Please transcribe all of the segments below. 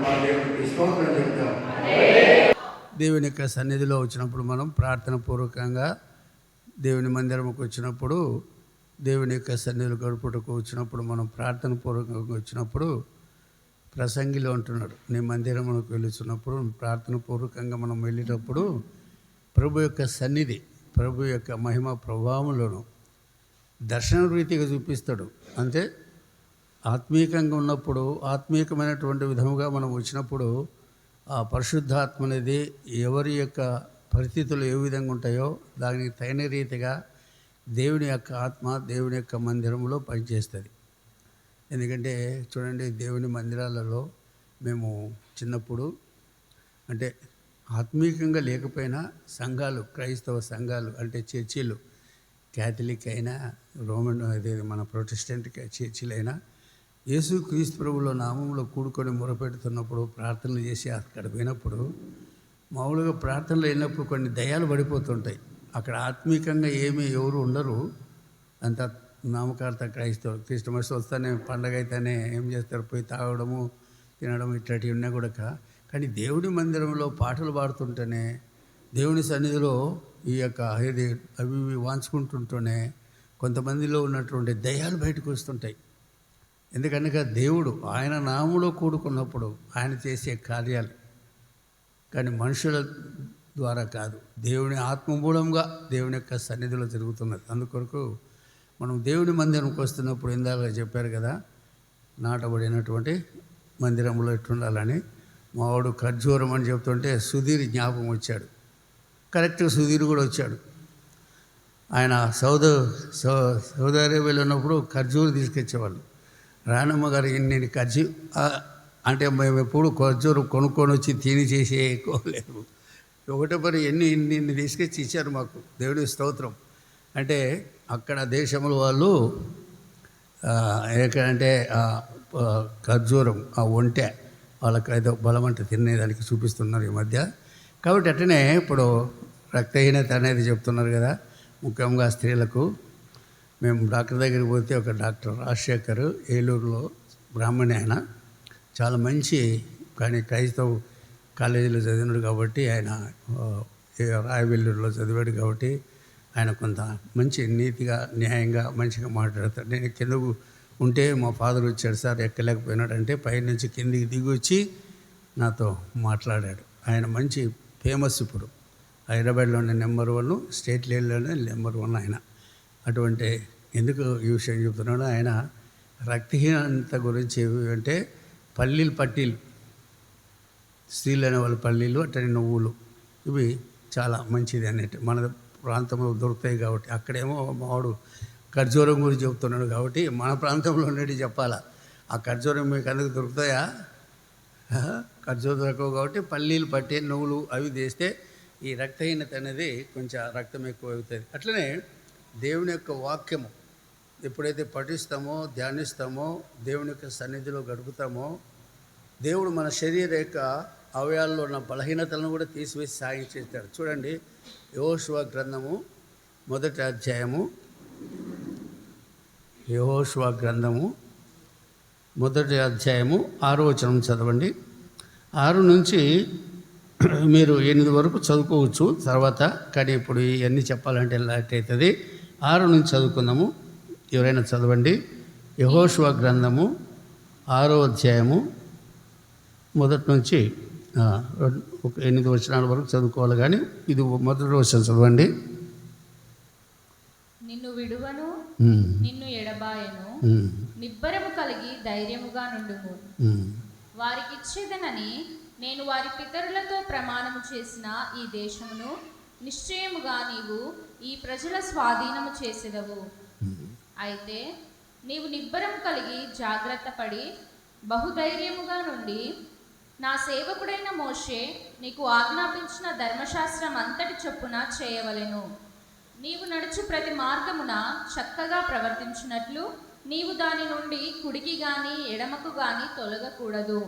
మా దేవునికి స్తోత్రం చెప్తాం. దేవుని యొక్క సన్నిధిలో వచ్చినప్పుడు మనం ప్రార్థన పూర్వకంగా దేవుని మందిరంకి వచ్చినప్పుడు, దేవుని యొక్క సన్నిధిలో గడుపుటకు వచ్చినప్పుడు, మనం ప్రార్థన పూర్వకంగా వచ్చినప్పుడు ప్రసంగిలో అంటున్నాడు, నీ మందిరములకు వెళుతున్నప్పుడు ప్రార్థన పూర్వకంగా మనం వెళ్ళేటప్పుడు ప్రభు యొక్క సన్నిధి, ప్రభు యొక్క మహిమ ప్రభావములను దర్శన రీతిగా చూపిస్తాడు. అంటే ఆత్మీయంగా ఉన్నప్పుడు, ఆత్మీయమైనటువంటి విధముగా మనం వచ్చినప్పుడు ఆ పరిశుద్ధాత్మ అనేది ఎవరి యొక్క పరిస్థితులు ఏ విధంగా ఉంటాయో దానికి తగిన రీతిగా దేవుని యొక్క ఆత్మ దేవుని యొక్క మందిరంలో పనిచేస్తుంది. ఎందుకంటే చూడండి, దేవుని మందిరాలలో మేము చిన్నప్పుడు అంటే ఆత్మీయంగా లేకపోయినా సంఘాలు, క్రైస్తవ సంఘాలు అంటే చర్చిలు, క్యాథలిక్ అయినా రోమన్ అదే మన ప్రొటెస్టెంట్ చర్చిలైనా యేసుక్రీస్తు ప్రభువుల నామంలో కూడుకొని మొరపెడుతున్నప్పుడు, ప్రార్థనలు చేసి అక్కడ పోయినప్పుడు మామూలుగా ప్రార్థనలు అయినప్పుడు కొన్ని దయ్యాలు పడిపోతుంటాయి. అక్కడ ఆత్మీయంగా ఎవరు ఉండరు. అంత నామకార్థ క్రైస్తవులు క్రిస్టమస్ వస్తేనే, పండగ అయితేనే ఏం చేస్తారు, పోయి తాగడము తినడం ఇట్లాంటివి ఉన్నా కూడా. కానీ దేవుడి మందిరంలో పాటలు పాడుతుంటేనే, దేవుని సన్నిధిలో ఈ యొక్క అవి వాంచుకుంటుంటేనే కొంతమందిలో ఉన్నటువంటి దయ్యాలు బయటకు వస్తుంటాయి. ఎందుకనగా దేవుడు ఆయన నామములో కూడుకున్నప్పుడు ఆయన చేసే కార్యాలు కానీ మనుషుల ద్వారా కాదు, దేవుని ఆత్మమూలంగా దేవుని యొక్క సన్నిధిలో జరుగుతున్నది. అందుకొరకు మనం దేవుని మందిరంకి వస్తున్నప్పుడు ఇందాక చెప్పారు కదా, నాటబడినటువంటి మందిరంలో ఎట్లుండాలని. మావాడు ఖర్జూరం అని చెప్తుంటే సుధీర్ జ్ఞాపకం వచ్చాడు. కరెక్ట్గా సుధీర్ కూడా వచ్చాడు. ఆయన సౌదీ అరేబియాలో ఉన్నప్పుడు ఖర్జూరు తీసుకొచ్చేవాళ్ళు. రానమ్మ గారు నేను అంటే మేము ఎప్పుడు ఖర్జూరు కొనుక్కొని వచ్చి తిని చేసి ఎక్కువలేము. ఒకటే పని ఎన్ని తీసుకొచ్చి ఇచ్చారు మాకు. దేవుడి స్తోత్రం. అంటే అక్కడ దేశంలో వాళ్ళు ఎక్కడంటే ఖర్జూరం ఆ ఒంటె వాళ్ళకి ఏదో బలం అంటే తినేదానికి చూపిస్తున్నారు ఈ మధ్య. కాబట్టి అట్టనే ఇప్పుడు రక్తహీనత అనేది చెప్తున్నారు కదా, ముఖ్యంగా స్త్రీలకు. మేము డాక్టర్ దగ్గరికి పోతే ఒక డాక్టర్ రాజశేఖర్, ఏలూరులో బ్రాహ్మణి, ఆయన చాలా మంచి, కానీ క్రైస్తవ కాలేజీలో చదివినాడు కాబట్టి, ఆయన రాయవెల్లూరులో చదివాడు కాబట్టి ఆయన కొంత మంచి నీతిగా న్యాయంగా మంచిగా మాట్లాడతాడు. నేను కిందకు ఉంటే మా ఫాదర్ వచ్చాడు, సార్ ఎక్కలేకపోయినాడంటే పైనుంచి కిందికి దిగి వచ్చి నాతో మాట్లాడాడు. ఆయన మంచి ఫేమస్, ఇప్పుడు హైదరాబాద్లోనే నెంబర్ 1, స్టేట్ లెవెల్లోనే నెంబర్ 1 ఆయన. అటువంటి ఎందుకు ఈ విషయం చెప్తున్నాడు, ఆయన రక్తహీనత గురించి అంటే పట్టీలు, స్త్రీలు అనే వాళ్ళ పల్లీలు, అట్టని నువ్వులు, ఇవి చాలా మంచిది అన్నట్టు మన ప్రాంతంలో దొరుకుతాయి కాబట్టి. అక్కడేమో మావాడు ఖర్జూరం గురించి చెప్తున్నాడు కాబట్టి మన ప్రాంతంలో ఉన్నట్టు చెప్పాలా. ఆ ఖర్జూరం మీకు అందుకు దొరుకుతాయా? ఖర్జూరం దొరకవు కాబట్టి పల్లీలు, పట్టే నువ్వులు అవి చేస్తే ఈ రక్తహీనత అనేది కొంచెం రక్తం ఎక్కువ అవుతుంది. అట్లనే దేవుని యొక్క వాక్యము ఎప్పుడైతే పఠిస్తామో, ధ్యానిస్తామో, దేవుని యొక్క సన్నిధిలో గడుపుతామో, దేవుడు మన శరీర యొక్క అవయాల్లో ఉన్న బలహీనతలను కూడా తీసివేసి సాయం చేస్తాడు. చూడండి, యెహోషువ గ్రంథము 1వ అధ్యాయము, యెహోషువ గ్రంథము 1వ అధ్యాయము 6వ వచనం చదవండి. 6 నుంచి మీరు 8 వరకు చదువుకోవచ్చు తర్వాత, కానీ ఇప్పుడు ఇవన్నీ చెప్పాలంటే లాట్ అవుతుంది. 6 నుంచి చదువుకుందాము. ఎవరైనా చదవండి. యెహోషువ గ్రంథము 6వ అధ్యాయము 1 నుంచి 8 వచనాల వరకు చదువుకోవాలి, కానీ ఇది 1వ వచనం చదవండి. నిన్ను విడువను, నిన్ను ఎడబాయను, నిబ్బరము కలిగి ధైర్యముగా నుండుము. వారికిచ్చేదనని నేను వారి పితరులతో ప్రమాణము చేసిన ఈ దేశమును నిశ్చయముగా నీవు ఈ ప్రజల స్వాధీనము చేసేదవు. అయితే నీవు నిబ్బరం కలిగి జాగ్రత్త పడి బహుధైర్యముగా నుండి నా సేవకుడైన మోషే నీకు ఆజ్ఞాపించిన ధర్మశాస్త్రం అంతటి చొప్పున చేయవలెను. నీవు నడుచు ప్రతి మార్గమున చక్కగా ప్రవర్తించినట్లు నీవు దాని నుండి కుడికి గాని ఎడమకు గాని తొలగకూడదు.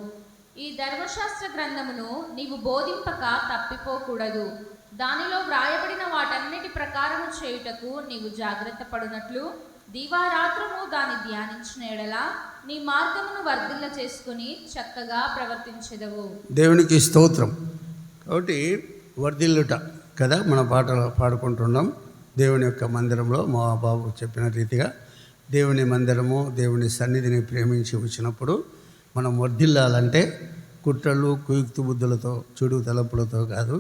ఈ ధర్మశాస్త్ర గ్రంథమును నీవు బోధింపక తప్పిపోకూడదు. దానిలో వ్రాయబడిన వాటన్నిటి ప్రకారము చేయుటకు నీవు జాగ్రత్త పడునట్లు దివారాత్రము దాన్ని ధ్యానించిన ఎడల నీ మార్గమును వర్ధిల్ల చేసుకుని చక్కగా ప్రవర్తించెదవు. దేవునికి స్తోత్రం. కాబట్టి వర్ధిల్లుట కదా మన పాటలు పాడుకుంటున్నాం. దేవుని యొక్క మందిరంలో మా బాబు చెప్పిన రీతిగా దేవుని మందిరము, దేవుని సన్నిధిని ప్రేమించి వచ్చినప్పుడు మనం వర్ధిల్లాలంటే కుట్రలు, కుయుక్తి బుద్ధులతో, చెడు తలపులతో కాదు.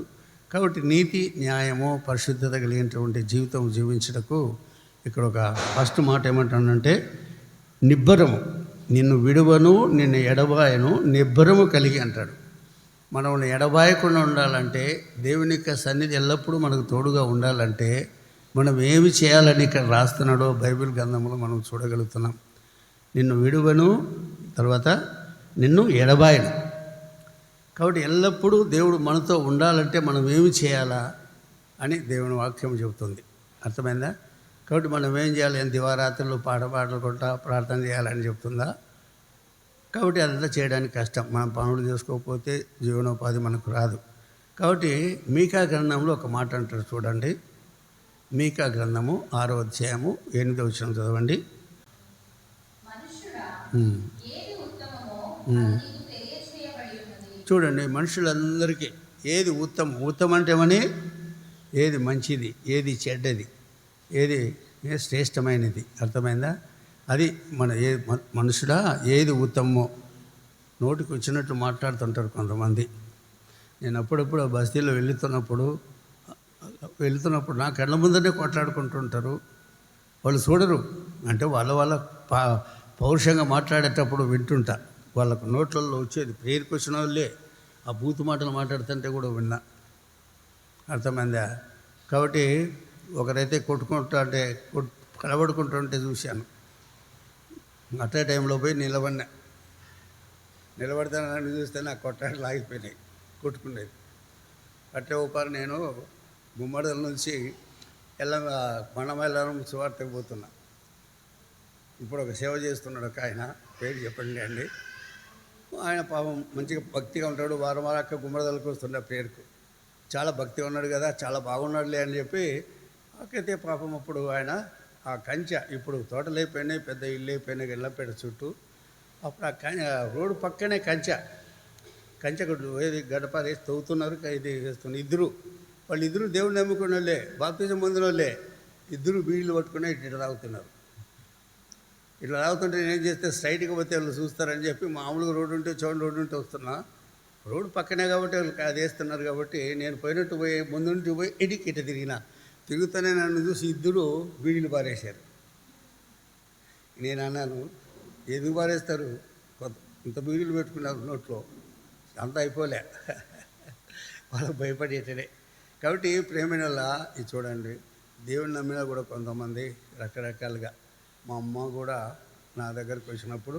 కాబట్టి నీతి, న్యాయము, పరిశుద్ధత కలిగినటువంటి జీవితం జీవించటకు ఇక్కడ ఒక ఫస్ట్ మాట ఏమంటానంటే నిబ్బరము, నిన్ను విడువను నిన్ను ఎడబాయను నిబ్బరము కలిగి అంటాడు. మనం ఎడబాయకుండా ఉండాలంటే, దేవుని యొక్క సన్నిధి ఎల్లప్పుడూ మనకు తోడుగా ఉండాలంటే మనం ఏమి చేయాలని ఇక్కడ రాస్తున్నాడో బైబిల్ గ్రంథంలో మనం చూడగలుగుతున్నాం. నిన్ను విడువను, తర్వాత నిన్ను ఎడబాయను. కాబట్టి ఎల్లప్పుడూ దేవుడు మనతో ఉండాలంటే మనం ఏమి చేయాలా అని దేవుని వాక్యం చెబుతుంది. అర్థమైందా? కాబట్టి మనం ఏం చేయాలి? దివారాత్రులు పాటలు కొట్టా ప్రార్థన చేయాలని చెప్తుందా? కాబట్టి అదంతా చేయడానికి కష్టం. మనం పనులు చేసుకోకపోతే జీవనోపాధి మనకు రాదు. కాబట్టి మీకా గ్రంథంలో ఒక మాట అంటారు చూడండి. మీకా గ్రంథము 6వ అధ్యాయము 8వ వచనం చదవండి. చూడండి, మనుషులందరికీ ఏది ఉత్తమం అంటే ఏమని, ఏది మంచిది, ఏది చెడ్డది, ఏది శ్రేష్టమైనది. అర్థమైందా? అది మన మనుషుడా ఏది ఉత్తమమో నోటికి వచ్చినట్లు మాట్లాడుతుంటారు కొంతమంది. నేను అప్పుడప్పుడు ఆ బస్తీలో వెళ్తున్నప్పుడు నా కళ్ళ ముందరే కొట్లాడుకుంటుంటారు. వాళ్ళు చూడరు, అంటే వాళ్ళ పౌరుషంగా మాట్లాడేటప్పుడు వింటుంటా. వాళ్ళకు నోట్లలో వచ్చేది ప్రేయర్కి వచ్చిన వాళ్ళే ఆ బూతు మాటలు మాట్లాడుతుంటే కూడా విన్నా. అర్థమైందా? కాబట్టి ఒకరైతే కొట్టుకుంటా కలబడుకుంటుంటే చూశాను. అట్టే టైంలో పోయి నిలబడితే నన్ను చూస్తే నాకు కొట్టాడు లాగిపోయినాయి, కొట్టుకునేది. అట్టే ఒకరు నేను గుమ్మడల నుంచి మనమెల్లారం సువార్తకు పోతున్నా. ఇప్పుడు ఒక సేవ చేస్తున్నాడు ఒక ఆయన, పేరు చెప్పండి అండి. ఆయన పాపం మంచిగా భక్తిగా ఉంటాడు. వారం అక్క గుమ్మడదలకు వస్తుండే పేరుకు. చాలా భక్తిగా ఉన్నాడు కదా, చాలా బాగున్నాడులే అని చెప్పి అక్కైతే పాపం అప్పుడు ఆయన ఆ కంచె, ఇప్పుడు తోటలు అయిపోయినాయి, పెద్ద ఇల్లు అయిపోయినాయి, ఇళ్ళపేట చుట్టూ. అప్పుడు ఆ రోడ్డు పక్కనే కంచె ఏది గడప వేసి తవ్వుతున్నారు, ఇది వేస్తున్నారు. వాళ్ళిద్దరూ దేవుడిని నమ్ముకున్న వాళ్ళే, బాప్తిజం పొందిన వాళ్ళే. ఇద్దరు బీళ్ళు పట్టుకుని ఇట్లా తాగుతున్నారు. ఇట్లా తాగుతుంటే నేనేం చేస్తే స్ట్రైట్గా పోతే వాళ్ళు చూస్తారని చెప్పి మామూలుగా రోడ్డు ఉంటే చౌండి రోడ్డు ఉంటే వస్తున్నా. రోడ్డు పక్కనే కాబట్టి వాళ్ళు అది వేస్తున్నారు కాబట్టి నేను పోయినట్టు పోయి ముందుంటి పోయి ఇట తిరుగుతూనే నన్ను చూసి ఇద్దరు బీడీలు పారేశారు. నేను అన్నాను, ఎందుకు పారేస్తారు? ఇంత బీడీలు పెట్టుకున్నారు నోట్లో, అంతా అయిపోలే. వాళ్ళకు భయపడేటనే. కాబట్టి ప్రేమైన ఇది చూడండి, దేవుని నమ్మినా కూడా కొంతమంది రకరకాలుగా. మా అమ్మ కూడా నా దగ్గరికి వచ్చినప్పుడు,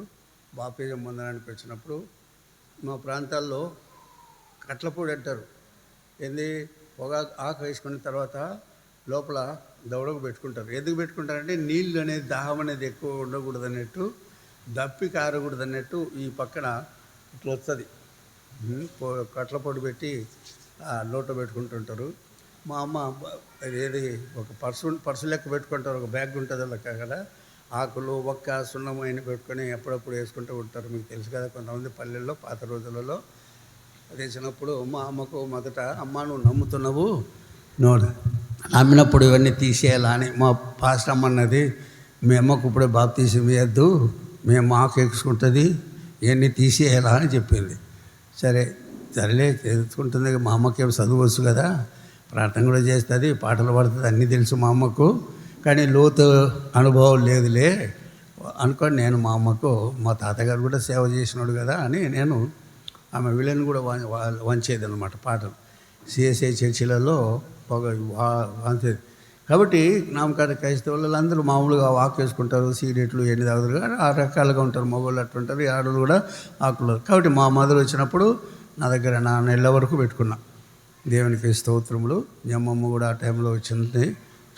బాప్తిజం పొందడానికి వచ్చినప్పుడు, మా ప్రాంతాల్లో కట్లపూడి అంటారు. ఏంది, పొగాకు ఆకు వేసుకున్న తర్వాత లోపల దవడకు పెట్టుకుంటారు. ఎందుకు పెట్టుకుంటారంటే నీళ్ళు అనేది, దాహం అనేది ఎక్కువ ఉండకూడదు అన్నట్టు, దప్పి కారకూడదు అన్నట్టు ఈ పక్కన ఇట్లా వస్తుంది. కట్లపొడి పెట్టి లోట పెట్టుకుంటుంటారు. మా అమ్మ ఏది ఒక పర్సు లెక్క పెట్టుకుంటారు, ఒక బ్యాగ్ ఉంటుంది లెక్క కదా, ఆకులు ఒక్క సున్నం అయిన పెట్టుకొని ఎప్పుడప్పుడు వేసుకుంటూ ఉంటారు. మీకు తెలుసు కదా, కొంతమంది పల్లెల్లో పాత రోజులలో వేసినప్పుడు మా అమ్మకు మొదట, అమ్మ నువ్వు నమ్ముతున్నావు, నమ్మినప్పుడు ఇవన్నీ తీసేయాలా అని మా పాస్టర్ అమ్మన్నది. మీ అమ్మకు ఇప్పుడే బాప్తీసం ఇవ్వద్దు, మేము ఆకు ఎక్సుకుంటుంది, ఇవన్నీ తీసేయాలా అని చెప్పింది. సరేలే తెలుసుకుంటుంది. మా అమ్మకేం చదువచ్చు కదా, ప్రార్థన కూడా చేస్తుంది, పాటలు పాడుతుంది, అన్నీ తెలుసు మా అమ్మకు. కానీ లోతు అనుభవం లేదులే అనుకోని నేను మా అమ్మకు, మా తాతగారు కూడా సేవ చేసినాడు కదా అని నేను ఆమె వీళ్ళని కూడా వంచేది అనమాట. పాటలు సిఎస్ఐ చర్చిలలో వంచేది. కాబట్టి నామకార క్రైస్తవులు అందరూ మామూలుగా వాక్ వేసుకుంటారు, సిగరెట్లు ఎన్ని తాగుతారు, కానీ ఆ రకాలుగా ఉంటారు. మగవాళ్ళు అట్టుంటారు, ఆడవాళ్ళు కూడా ఆకులు. కాబట్టి మా మదర్ వచ్చినప్పుడు నా దగ్గర నా నెల వరకు పెట్టుకున్నా. దేవునికి స్తోత్రములు. మీ అమ్మమ్మ కూడా ఆ టైంలో వచ్చింది,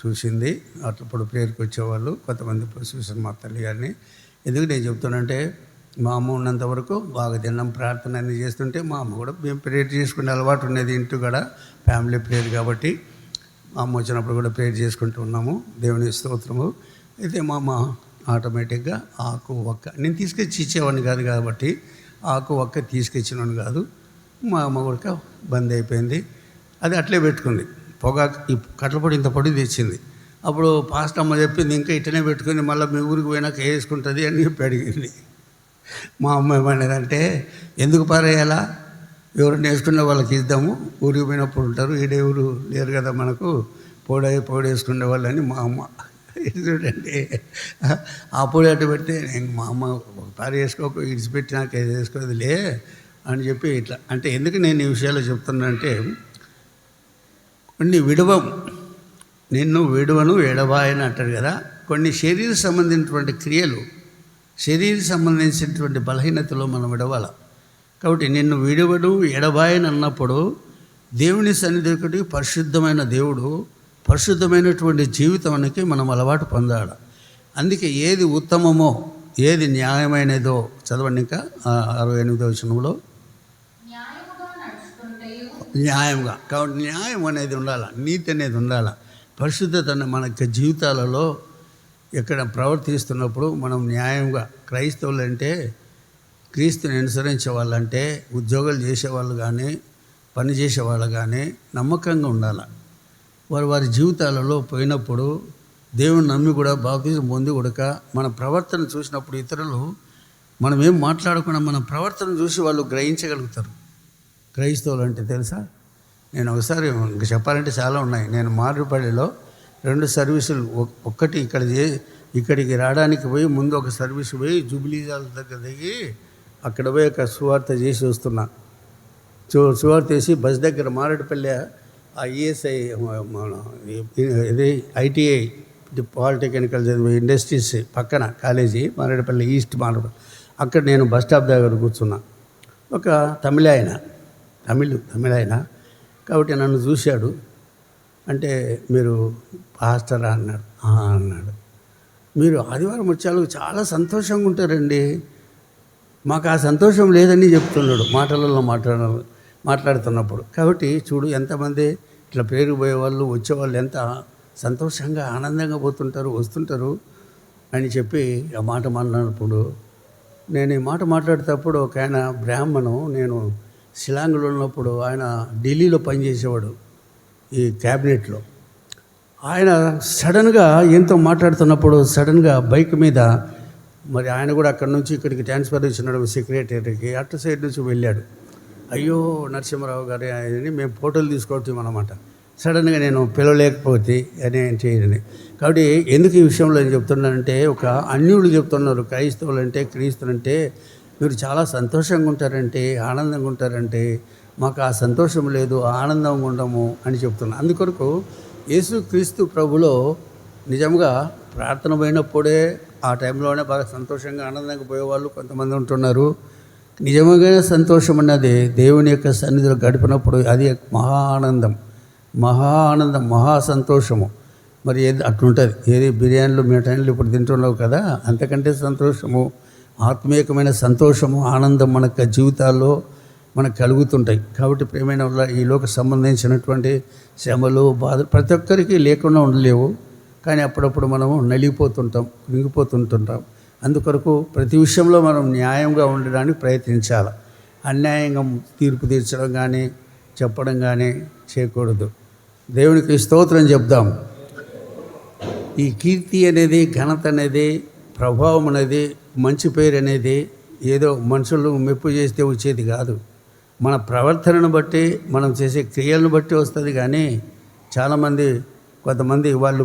చూసింది. అప్పుడు ప్రేయర్కి వచ్చేవాళ్ళు కొంతమంది చూసాను మా తల్లి గారిని. ఎందుకు నేను చెప్తానంటే, మా అమ్మ ఉన్నంత వరకు బాగా తిన్నాం, ప్రార్థన అన్నీ చేస్తుంటే మా అమ్మ కూడా మేము ప్రేయర్ చేసుకునే అలవాటు ఉండేది. ఇంటి కూడా ఫ్యామిలీ ప్రేయర్ కాబట్టి మా అమ్మ వచ్చినప్పుడు కూడా ప్రేయర్ చేసుకుంటూ ఉన్నాము. దేవుని స్తోత్రము. అయితే మా అమ్మ ఆటోమేటిక్గా ఆకు ఒక్క నేను తీసుకొచ్చి ఇచ్చేవాడిని కాదు కాబట్టి ఆకు ఒక్క తీసుకొచ్చినవాడిని కాదు. మా అమ్మ కూడా బంద్ అయిపోయింది. అది అట్లే పెట్టుకుంది. ఈ కట్టెల పొడి ఇంత పొడి తెచ్చింది. అప్పుడు పాస్టర్ అమ్మ చెప్పింది, ఇంకా ఇట్టనే పెట్టుకుని మళ్ళీ మీ ఊరికి పోయినాక వేసుకుంటుంది అని చెప్పి అడిగింది. మా అమ్మ ఏమన్నదంటే, ఎందుకు పారేయాలా, ఎవరు వేసుకున్న వాళ్ళకి ఇద్దాము, ఊరికి పోయినప్పుడు ఉంటారు, ఈడెవరు లేరు కదా మనకు, పొడి వేసుకునే వాళ్ళని మా అమ్మ. చూడండి, ఆ పొడి అట్టు పెడితే మా అమ్మ పారి వేసుకోక ఇడిచిపెట్టి నాకు ఏది వేసుకోదులే అని చెప్పి ఇట్లా. అంటే ఎందుకు నేను ఈ విషయాలు చెప్తున్నానంటే, కొన్ని నిన్ను విడువను ఎడబాయని అంటారు కదా. కొన్ని శరీర సంబంధించినటువంటి క్రియలు, శరీర సంబంధించినటువంటి బలహీనతలో మనం విడవాలి. కాబట్టి నిన్ను విడువడు ఎడబాయని అన్నప్పుడు దేవుని సన్నిధికి పరిశుద్ధమైన దేవుడు, పరిశుద్ధమైనటువంటి జీవితానికి మనం అలవాటు పొందాలి. అందుకే ఏది ఉత్తమమో, ఏది న్యాయమైనదో చదవండి. ఇంకా 68వ వచనంలో న్యాయంగా. కాబట్టి న్యాయం అనేది ఉండాలి, నీతి అనేది ఉండాలి. పరిశుద్ధత మన జీవితాలలో ఎక్కడ ప్రవర్తిస్తున్నప్పుడు మనం న్యాయంగా, క్రైస్తవులు అంటే క్రీస్తుని అనుసరించే వాళ్ళంటే ఉద్యోగాలు చేసేవాళ్ళు కానీ పని చేసేవాళ్ళు కానీ నమ్మకంగా ఉండాలి. వారి జీవితాలలో పోయినప్పుడు దేవుని నమ్మి కూడా బాప్తిజం పొంది కూడా మన ప్రవర్తన చూసినప్పుడు ఇతరులు మనం ఏం మాట్లాడకుండా మన ప్రవర్తన చూసి వాళ్ళు గ్రహించగలుగుతారు. క్రైస్తవులు అంటే తెలుసా, నేను ఒకసారి ఇంకా చెప్పాలంటే చాలా ఉన్నాయి. నేను మారుపల్లిలో 2 సర్వీసులు, ఒక్కటి ఇక్కడికి రావడానికి పోయి ముందు ఒక సర్వీస్ పోయి జూబ్లీజాల దగ్గర దిగి అక్కడ పోయి ఒక సువార్త చేసి వస్తున్నా. సువార్త చేసి బస్ దగ్గర మారేడుపల్లి ఆ ఈఎస్ఐ ఇది ITI పాలిటెక్నికల్ ఇండస్ట్రీస్ పక్కన కాలేజీ మారేడుపల్లి ఈస్ట్ మారేడుపల్లి, అక్కడ నేను బస్ స్టాప్ దగ్గర కూర్చున్నా. ఒక తమిళ ఆయన కాబట్టి నన్ను చూశాడు. అంటే మీరు పాస్టరా అన్నాడు. మీరు ఆదివారం వచ్చాలు చాలా సంతోషంగా ఉంటారండి. మాకు ఆ సంతోషం లేదని చెప్తున్నాడు మాటలలో మాట్లాడుతున్నప్పుడు. కాబట్టి చూడు ఎంతమంది ఇట్లా పేరు పోయేవాళ్ళు వచ్చేవాళ్ళు ఎంత సంతోషంగా ఆనందంగా పోతుంటారు వస్తుంటారు అని చెప్పి ఆ మాట మాట్లాడినప్పుడు, నేను ఈ మాట మాట్లాడేటప్పుడు ఒక ఆయన బ్రాహ్మణం, నేను షిలాంగ్లో ఉన్నప్పుడు ఆయన ఢిల్లీలో పనిచేసేవాడు ఈ క్యాబినెట్లో. ఆయన సడన్గా ఎంతో మాట్లాడుతున్నప్పుడు సడన్గా బైక్ మీద, మరి ఆయన కూడా అక్కడి నుంచి ఇక్కడికి ట్రాన్స్ఫర్ ఇచ్చినాడు సెక్రటరీకి, అటు సైడ్ నుంచి వెళ్ళాడు. అయ్యో నరసింహారావు గారు అని మేము ఫోటోలు తీసుకోవటం అన్నమాట. సడన్గా నేను పిలవలేకపోతే అని చేయని. కాబట్టి ఎందుకు ఈ విషయంలో నేను చెప్తున్నానంటే, ఒక అన్యులు చెప్తున్నారు క్రైస్తవులు అంటే క్రీస్తులంటే మీరు చాలా సంతోషంగా ఉంటారంటే, ఆనందంగా ఉంటారంటే, మాకు ఆ సంతోషం లేదు, ఆనందంగా ఉండము అని చెప్తున్నాను. అందుకొరకు యేసుక్రీస్తు ప్రభులో నిజంగా ప్రార్థన పోయినప్పుడే ఆ టైంలోనే బాగా సంతోషంగా ఆనందంగా పోయేవాళ్ళు కొంతమంది ఉంటున్నారు. నిజంగా సంతోషం అన్నది దేవుని యొక్క సన్నిధిలో గడిపినప్పుడు అది మహా ఆనందం, మహా సంతోషము. మరి ఏది అట్లుంటుంది, ఏది బిర్యానీలు మిఠాయిలు ఇప్పుడు తింటున్నావు కదా, అంతకంటే సంతోషము, ఆత్మీయకమైన సంతోషము, ఆనందం మన జీవితాల్లో మనకు కలుగుతుంటాయి. కాబట్టి ప్రియమైన వల్ల ఈ లోక సంబంధించినటువంటి శ్రమలు బాధలు ప్రతి ఒక్కరికి లేకుండా ఉండలేవు. కానీ అప్పుడప్పుడు మనము నలిగిపోతుంటాం, కృంగిపోతుంటుంటాం. అందుకొరకు ప్రతి విషయంలో మనం న్యాయంగా ఉండడానికి ప్రయత్నించాలి. అన్యాయంగా తీర్పు తీర్చడం కానీ చెప్పడం కానీ చేయకూడదు. దేవునికి స్తోత్రం చెప్దాం. ఈ కీర్తి అనేది, ఘనత అనేది, ప్రభావం అనేది, మంచి పేరు అనేది ఏదో మనుషులు మెప్పు చేస్తే వచ్చేది కాదు. మన ప్రవర్తనను బట్టి, మనం చేసే క్రియలను బట్టి వస్తుంది. కానీ చాలామంది కొంతమంది వాళ్ళు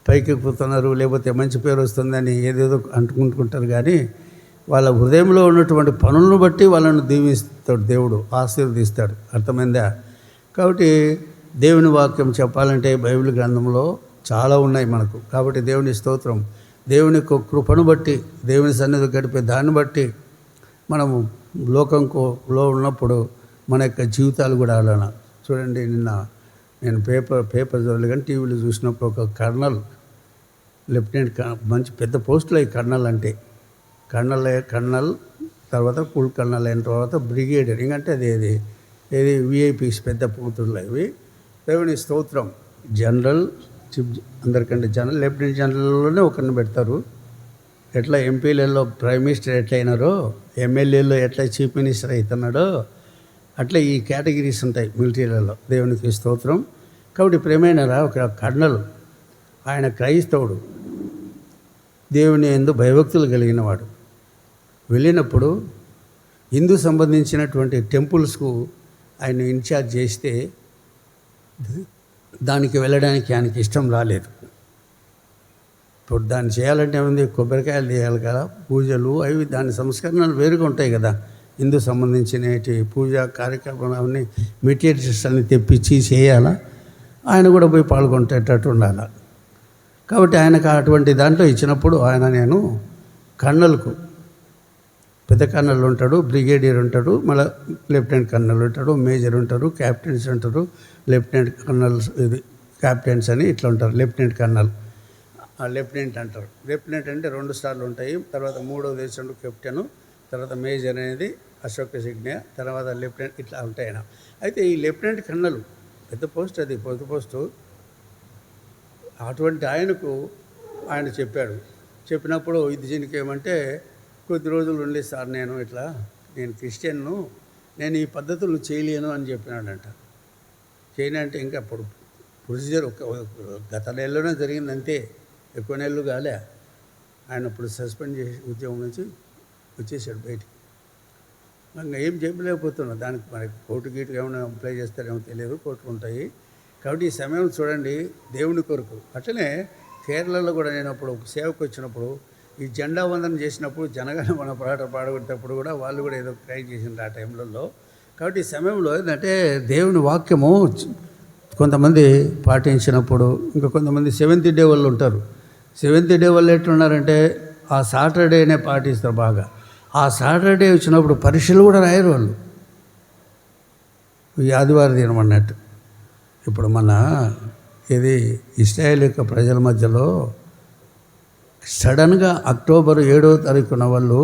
పైకి ఎక్కుతున్నారు, లేకపోతే మంచి పేరు వస్తుందని ఏదేదో అంటుకుంటుంటారు. కానీ వాళ్ళ హృదయంలో ఉన్నటువంటి పనులను బట్టి వాళ్ళను దీవిస్తాడు దేవుడు, ఆశీర్వదిస్తాడు. అర్థమైందా? కాబట్టి దేవుని వాక్యం చెప్పాలంటే బైబిల్ గ్రంథంలో చాలా ఉన్నాయి మనకు. కాబట్టి దేవుని స్తోత్రం. దేవుని కృపను బట్టి, దేవుని సన్నిధి గడిపే దాన్ని బట్టి మనము లోకంలో ఉన్నప్పుడు మన యొక్క జీవితాలు కూడా అలానా. చూడండి, నిన్న నేను పేపర్ చదవలేదు కానీ టీవీలో చూసినప్పుడు ఒక కర్నల్, లెఫ్టినెంట్, మంచి పెద్ద పోస్టులు అయ్యి కర్నల్ అంటే, కర్నల్ తర్వాత ఫుల్ కర్నల్ అయిన తర్వాత బ్రిగేడియర్, ఇంకంటే ఏది విఐపీస్ పెద్ద పోస్టులు ఇవి. దేవుని స్తోత్రం. జనరల్, చీఫ్ అందరికంటే జనరల్ లెఫ్టినెంట్ జనరల్లోనే ఒకరిని పెడతారు. ఎట్లా ఎంపీలలో ప్రైమ్ మినిస్టర్ ఎట్లా అయినారో, ఎమ్మెల్యేలో ఎట్లా చీఫ్ మినిస్టర్ అవుతున్నాడో అట్లా ఈ కేటగిరీస్ ఉంటాయి మిలిటరీలలో. దేవునికి స్తోత్రం. కాబట్టి ప్రేమైనరా, ఒక కర్నల్, ఆయన క్రైస్తవుడు, దేవుని యందు భయభక్తులు కలిగినవాడు. వెళ్ళినప్పుడు హిందూ సంబంధించినటువంటి టెంపుల్స్కు ఆయన ఇన్ఛార్జ్ చేస్తే దానికి వెళ్ళడానికి ఆయనకి ఇష్టం రాలేదు. ఇప్పుడు దాన్ని చేయాలంటే ఏముంది, కొబ్బరికాయలు తీయాలి కదా, పూజలు అవి దాని సంస్కరణలు వేరుగా ఉంటాయి కదా. హిందూ సంబంధించిన పూజా కార్యక్రమాలన్నీ మెటీరియల్స్ అన్ని తెప్పించి చేయాలా, ఆయన కూడా పోయి పాల్గొంటేటట్టు ఉండాలి. కాబట్టి ఆయనకు అటువంటి దాంట్లో ఇచ్చినప్పుడు నేను కర్నల్కు, పెద్ద కర్నల్ ఉంటాడు, బ్రిగేడియర్ ఉంటాడు, మళ్ళీ లెఫ్టినెంట్ కర్నల్ ఉంటాడు, మేజర్ ఉంటారు, క్యాప్టెన్స్ ఉంటారు, లెఫ్టినెంట్ కర్నల్స్, ఇది క్యాప్టెన్స్ అని ఇట్లా ఉంటారు. లెఫ్టినెంట్ కర్నల్, లెఫ్టినెంట్ అంటారు. లెఫ్టినెంట్ అంటే 2 స్టార్లు ఉంటాయి. తర్వాత 3వ దేశంలో కెప్టెను, తర్వాత మేజర్ అనేది అశోక సిగ్నే, తర్వాత లెఫ్టినెంట్, ఇట్లా ఉంటాయి ఆయన. అయితే ఈ లెఫ్టినెంట్ కర్నల్ పెద్ద పోస్ట్, అది పెద్ద పోస్టు. అటువంటి ఆయనకు ఆయన చెప్పినప్పుడు ఇది దీనికి ఏమంటే, కొద్ది రోజులు ఉండి సార్ నేను క్రిస్టియన్ను, నేను ఈ పద్ధతులు చేయలేను అని చెప్పినాడంట. చేయనంటే ఇంకా అప్పుడు ప్రొసీజర్ గత నెలలోనే జరిగింది అంతే, ఎక్కువ నెలలు కాలే. ఆయన ఇప్పుడు సస్పెండ్ చేసి ఉద్యోగం నుంచి వచ్చేసాడు బయటికి. ఇంకా ఏం చెప్పలేకపోతున్నాడు. దానికి మనకి కోర్టు గీటుగా ఏమైనా అప్లై చేస్తారేమో తెలియదు, కోర్టులు ఉంటాయి. కాబట్టి ఈ సమయం చూడండి దేవుని కొరకు. అట్లనే కేరళలో కూడా నేను అప్పుడు ఒక సేవకు వచ్చినప్పుడు ఈ జెండా వందనం చేసినప్పుడు జనగణ మన పాట పాడగొట్టేటప్పుడు కూడా వాళ్ళు కూడా ఏదో ట్రై చేసిండ్రు ఆ టైంలలో. కాబట్టి ఈ సమయంలో ఏంటంటే దేవుని వాక్యము కొంతమంది పాటించినప్పుడు, ఇంకా కొంతమంది 7th డే వాళ్ళు ఉంటారు. 7th డే వాళ్ళు ఎట్లున్నారంటే ఆ సాటర్డేనే పాటిస్తారు బాగా. ఆ సాటర్డే వచ్చినప్పుడు పరీక్షలు కూడా రాయరు వాళ్ళు, ఈ ఆదివారం దినం అన్నట్టు. ఇప్పుడు మన ఇది ఇశ్రాయేల్ యొక్క ప్రజల మధ్యలో సడన్గా అక్టోబర్ 7వ తారీఖున వాళ్ళు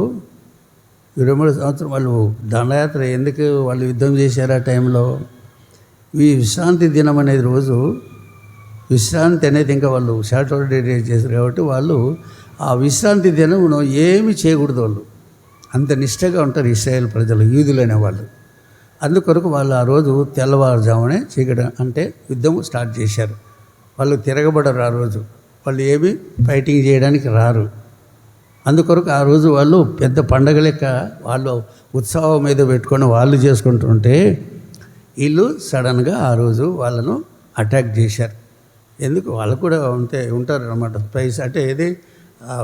23 సంవత్సరం వాళ్ళు దండయాత్ర ఎందుకు వాళ్ళు యుద్ధం చేశారు ఆ టైంలో. ఈ విశ్రాంతి దినం అనేది రోజు, విశ్రాంతి అనేది ఇంకా వాళ్ళు సాటర్డే డే చేశారు కాబట్టి వాళ్ళు ఆ విశ్రాంతి దినం ఏమి చేయకూడదు. వాళ్ళు అంత నిష్టగా ఉంటారు ఇశ్రాయేల్ ప్రజలు, యూదులైన వాళ్ళు. అందుకొరకు వాళ్ళు ఆ రోజు తెల్లవారుజామునే చీకటి అంటే యుద్ధం స్టార్ట్ చేశారు. వాళ్ళు తిరగబడరు ఆ రోజు, వాళ్ళు ఏమి ఫైటింగ్ చేయడానికి రారు. అందుకొరకు ఆ రోజు వాళ్ళు పెద్ద పండగ లెక్క వాళ్ళు ఉత్సవం మీద పెట్టుకొని వాళ్ళు చేసుకుంటుంటే వీళ్ళు సడన్గా ఆ రోజు వాళ్ళను అటాక్ చేశారు. ఎందుకు వాళ్ళు కూడా ఉంటారు అన్నమాట. స్పైస్ అంటే ఏది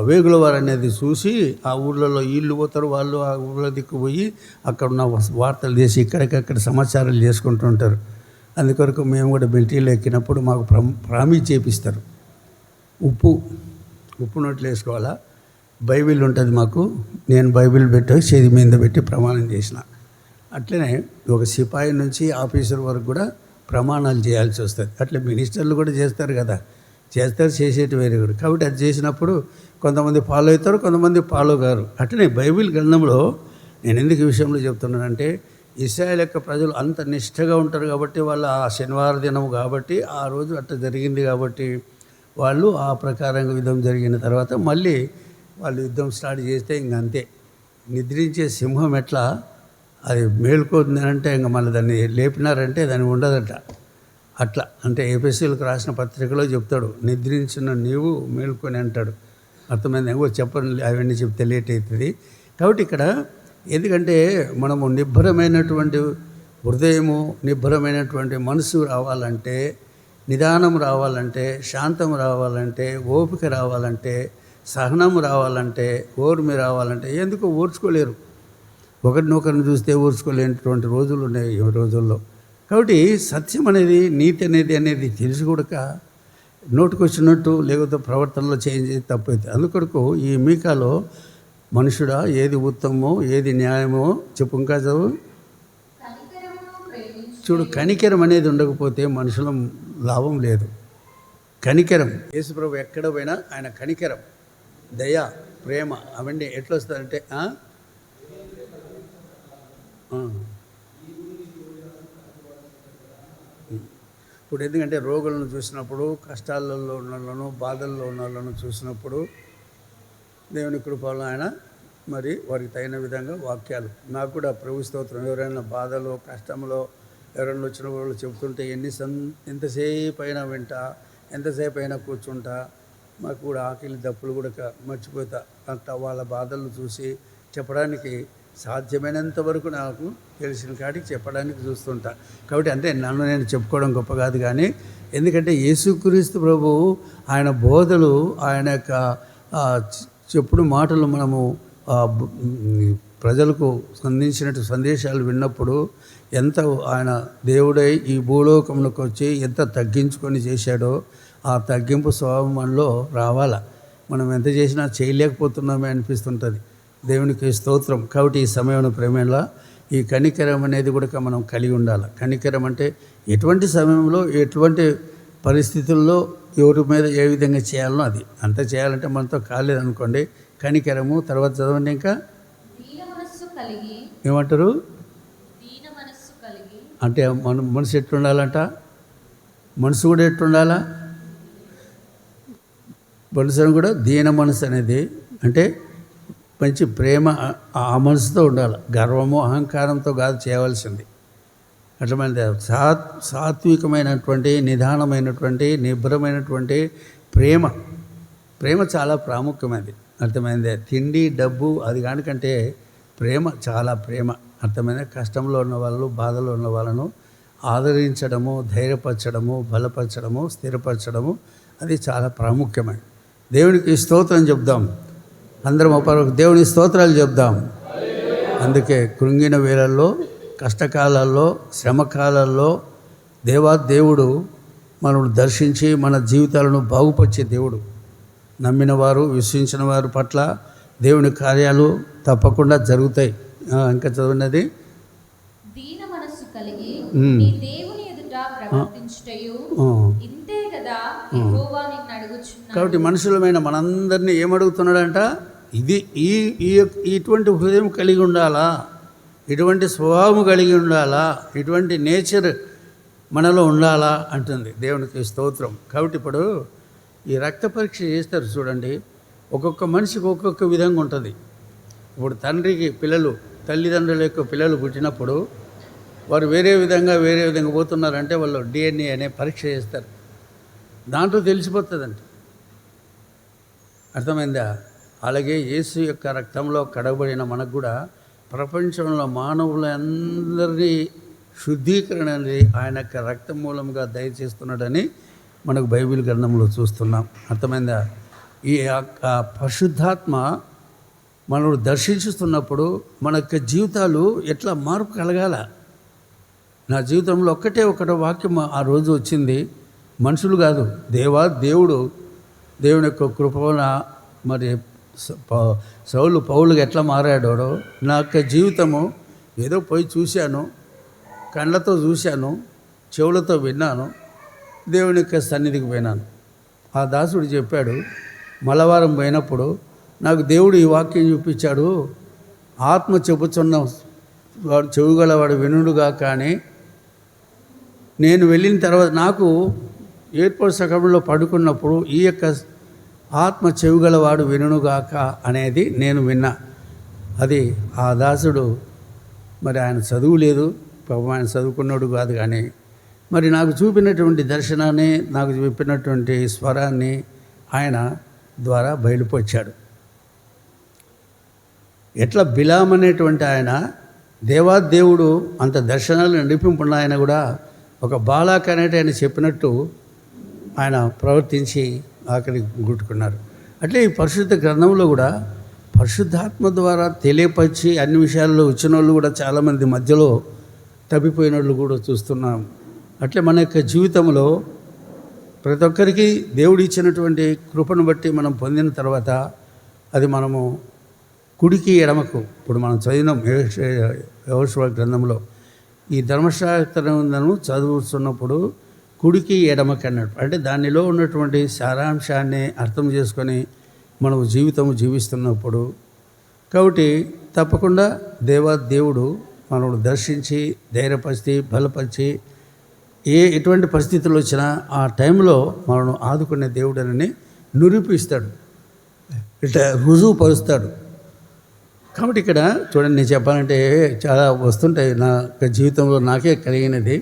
వేగుల వారు అనేది చూసి ఆ ఊళ్ళలో వీళ్ళు పోతారు, వాళ్ళు ఆ ఊళ్ళో దిక్కుపోయి అక్కడ ఉన్న వార్తలు చేసి ఇక్కడికక్కడ సమాచారాలు చేసుకుంటూ ఉంటారు. అందుకొరకు మేము కూడా మిలిటరీలో ఎక్కినప్పుడు మాకు ప్రామిస్ చేపిస్తారు, ఉప్పు నోట్లు వేసుకోవాలా, బైబిల్ ఉంటుంది మాకు. నేను బైబిల్ పెట్టి చేతి మీద పెట్టి ప్రమాణం చేసిన. అట్లనే ఒక సిపాయి నుంచి ఆఫీసర్ వరకు కూడా ప్రమాణాలు చేయాల్సి వస్తుంది. అట్లా మినిస్టర్లు కూడా చేస్తారు కదా, చేసేటి వేరే కూడా. కాబట్టి అది చేసినప్పుడు కొంతమంది ఫాలో అవుతారు, కొంతమంది ఫాలో కారు. అట్లనే బైబిల్ గ్రంథంలో నేను ఎందుకు ఈ విషయంలో చెప్తున్నానంటే, ఇశ్రాయేల్ యొక్క ప్రజలు అంత నిష్ఠగా ఉంటారు కాబట్టి, వాళ్ళు ఆ శనివారం దినం కాబట్టి ఆ రోజు అట్లా జరిగింది కాబట్టి వాళ్ళు ఆ ప్రకారంగా యుద్ధం జరిగిన తర్వాత మళ్ళీ వాళ్ళు యుద్ధం స్టార్ట్ చేస్తే ఇంక అంతే. నిద్రించే సింహం ఎట్లా అది మేల్కొందంటే ఇంక మళ్ళీ దాన్ని లేపినారంటే దాన్ని ఉండదట. అట్లా అంటే ఎఫెసీయులకు రాసిన పత్రికలో చెప్తాడు, నిద్రించిన నీవు మేల్కొని అంటాడు. అర్థమైంది, ఇంకో చెప్పండి, అవన్నీ చెప్తే లేట్ అవుతుంది. కాబట్టి ఇక్కడ ఎందుకంటే మనము నిబ్బరమైనటువంటి హృదయము, నిబ్బరమైనటువంటి మనసు రావాలంటే, నిదానం రావాలంటే, శాంతం రావాలంటే, ఓపిక రావాలంటే, సహనం రావాలంటే, ఓర్మి రావాలంటే ఎందుకు ఓర్చుకోలేరు. ఒకరినొకరిని చూస్తే ఓర్చుకోలేనటువంటి రోజులు ఉన్నాయి ఈ రోజుల్లో. కాబట్టి సత్యం అనేది, నీతి అనేది తెలిసి కూడా నోటుకొచ్చినట్టు లేకపోతే ప్రవర్తనలో చేంజ్ తప్పైతే. అందుకొరకు ఈ మీకాలో మనుషుడా ఏది ఉత్తమమో ఏది న్యాయమో చెప్పు. ఇంకా చదువు చూడు. కనికరం అనేది ఉండకపోతే మనుషుల లాభం లేదు. కనికరం, యేసుప్రభు ఎక్కడ పోయినా ఆయన కనికరం, దయ, ప్రేమ అవన్నీ ఎట్లా వస్తుందంటే ఇప్పుడు ఎందుకంటే రోగులను చూసినప్పుడు, కష్టాలలో ఉన్న వాళ్ళను, బాధల్లో ఉన్న వాళ్ళను చూసినప్పుడు దేవుని కృపలో ఆయన మరి వారికి తగిన విధంగా వాక్యాలు, నాకు కూడా ప్రభు స్తోత్రం, ఎవరైనా బాధలో కష్టంలో ఎవరైనా వచ్చిన వాళ్ళు చెబుతుంటే ఎంతసేపు అయినా వింటా, ఎంతసేపు అయినా కూర్చుంటా, మాకు కూడా ఆకలి దప్పులు కూడా మర్చిపోతా. అంత వాళ్ళ బాధలను చూసి చెప్పడానికి సాధ్యమైనంత వరకు నాకు తెలిసిన కాడికి చెప్పడానికి చూస్తుంటా. కాబట్టి అంటే నన్ను నేను చెప్పుకోవడం గొప్ప కాదు, కానీ ఎందుకంటే యేసుక్రీస్తు ప్రభు ఆయన బోధలు, ఆయన యొక్క చెప్పుడు మాటలు మనము ప్రజలకు సంధించినట్టు సందేశాలు విన్నప్పుడు ఎంత ఆయన దేవుడై ఈ భూలోకంలోకి వచ్చి ఎంత తగ్గించుకొని చేశాడో ఆ తగ్గింపు స్వభావం మనలో రావాలా. మనం ఎంత చేసినా చేయలేకపోతున్నామే అనిపిస్తుంటుంది. దేవునికి స్తోత్రం. కాబట్టి ఈ సమయంలో ప్రేమలా ఈ కనికరం అనేది కూడా మనం కలిగి ఉండాలి. కనికరం అంటే ఎటువంటి సమయంలో ఎటువంటి పరిస్థితుల్లో ఎవరి మీద ఏ విధంగా చేయాలనో అది అంత చేయాలంటే మనతో కాలేదనుకోండి. కనికరము తర్వాత చదవండి. ఇంకా ఏమంటారు అంటే మన మనసు ఎట్లుండాలంట, మనసు కూడా ఎట్లుండాలా, మనసు కూడా దీన మనసు అనేది అంటే మంచి ప్రేమ, ఆ మనసుతో ఉండాలి. గర్వము అహంకారంతో కాదు చేయవలసింది. అట్లమైనది సాత్వికమైనటువంటి, నిదానమైనటువంటి, నిబ్రమైనటువంటి ప్రేమ చాలా ప్రాముఖ్యమైనది. అర్థమైంది. తిండి డబ్బు అది కానికంటే ప్రేమ, చాలా ప్రేమ. అర్థమైంది. కష్టంలో ఉన్న వాళ్ళు, బాధలో ఉన్న వాళ్ళను ఆదరించడము, ధైర్యపరచడము, బలపరచడము, స్థిరపరచడము అది చాలా ప్రాముఖ్యమైనది. దేవునికి స్తోత్రం చెప్దాం. అందరం ఒకరికి దేవుని స్తోత్రాలు చెప్దాం. అందుకే కృంగిన వేళల్లో, కష్టకాలాల్లో, శ్రమకాలాల్లో దేవుడు మనల్ని దర్శించి మన జీవితాలను బాగుపరిచే దేవుడు. నమ్మిన వారు, విశ్వసించిన వారి పట్ల దేవుని కార్యాలు తప్పకుండా జరుగుతాయి. ఇంకా చదివినది దీన మనస్సు కలిగి నీ దేవుని ఎదుట ప్రవర్తించుటయు ఇంతే కదా యెహోవా నిన్ను అడుగుచున్నాడు. కాబట్టి మనుషులమైన మనందరినీ ఏమడుగుతున్నాడంట, ఇది ఇటువంటి హృదయం కలిగి ఉండాలా, ఇటువంటి స్వభావం కలిగి ఉండాలా, ఇటువంటి నేచర్ మనలో ఉండాలా అంటుంది. దేవునికి స్తోత్రం. కాబట్టి ఇప్పుడు ఈ రక్త పరీక్ష చేస్తారు చూడండి, ఒక్కొక్క మనిషికి ఒక్కొక్క విధంగా ఉంటుంది. ఇప్పుడు తండ్రికి పిల్లలు, తల్లిదండ్రుల యొక్క పిల్లలు పుట్టినప్పుడు వారు వేరే విధంగా పోతున్నారంటే వాళ్ళు DNA అనే పరీక్ష చేస్తారు. దాంట్లో తెలిసిపోతుందంట. అర్థమైందా? అలాగే యేసు యొక్క రక్తంలో కడగబడిన మనకు కూడా ప్రపంచంలో మానవులందరినీ శుద్ధీకరణ అనేది ఆయన యొక్క రక్తం మూలంగా దయచేస్తున్నాడని మనకు బైబిల్ గ్రంథంలో చూస్తున్నాం. అర్థమైందా? ఈ పరిశుద్ధాత్మ మనల్ని దర్శించుతున్నప్పుడు మన యొక్క జీవితాలు ఎట్లా మార్పు కలగాల. నా జీవితంలో ఒకటో వాక్యం ఆ రోజు వచ్చింది. మనుషులు కాదు, దేవుని యొక్క కృపణ. మరి సౌలు పౌలుగా ఎట్లా మారాడో నా యొక్క జీవితము ఏదో పోయి చూశాను, కళ్ళతో చూశాను, చెవులతో విన్నాను, దేవుని యొక్క సన్నిధికి పోయినాను. ఆ దాసుడు చెప్పాడు, మలవారం పోయినప్పుడు నాకు దేవుడు ఈ వాక్యం చూపించాడు, ఆత్మ చెబుతున్న వాడు చెవుగలవాడు వినుడుగా. కానీ నేను వెళ్ళిన తర్వాత నాకు ఎయిర్పోర్ట్ సగంలో పడుకున్నప్పుడు ఈ యొక్క ఆత్మ చెవుగలవాడు వినుగాక అనేది నేను విన్నా. అది ఆ దాసుడు మరి ఆయన చదువు లేదు, ఆయన చదువుకున్నాడు కాదు, కానీ మరి నాకు చూపినటువంటి దర్శనాన్ని, నాకు చెప్పినటువంటి స్వరాన్ని ఆయన ద్వారా బయలుపరిచాడు. ఎట్లా బిలాం అనేటువంటి ఆయన దేవుడు అంత దర్శనాలు నడిపింపున్న ఆయన కూడా ఒక బాలాక్ అనేటి ఆయన చెప్పినట్టు ఆయన ప్రవర్తించి ఆఖరికి గుట్టుకున్నారు. అట్లే ఈ పరిశుద్ధ గ్రంథంలో కూడా పరిశుద్ధాత్మ ద్వారా తెలియపరిచి అన్ని విషయాల్లో వచ్చిన వాళ్ళు కూడా చాలామంది మధ్యలో తప్పిపోయిన వాళ్ళు కూడా చూస్తున్నాం. అట్లే మన యొక్క జీవితంలో ప్రతి ఒక్కరికి దేవుడు ఇచ్చినటువంటి కృపను బట్టి మనం పొందిన తర్వాత అది మనము కుడికి ఎడమకు, ఇప్పుడు మనం చదివినాం యెహోషువ గ్రంథంలో ఈ ధర్మశాస్త్రమును చదువుతున్నప్పుడు కుడికి ఎడమకి అన్నాడు. అంటే దానిలో ఉన్నటువంటి సారాంశాన్ని అర్థం చేసుకొని మనం జీవిస్తున్నప్పుడు కాబట్టి తప్పకుండా దేవుడు మనల్ని దర్శించి ధైర్యపరిచి బలపరిచి ఎటువంటి పరిస్థితులు వచ్చినా ఆ టైంలో మనం ఆదుకునే దేవుడని నిరూపిస్తాడు, ఇట్లా రుజువు పరుస్తాడు. కాబట్టి ఇక్కడ చూడండి, నేను చెప్పాలంటే చాలా వస్తుంటాయి నా జీవితంలో నాకే కలిగినది.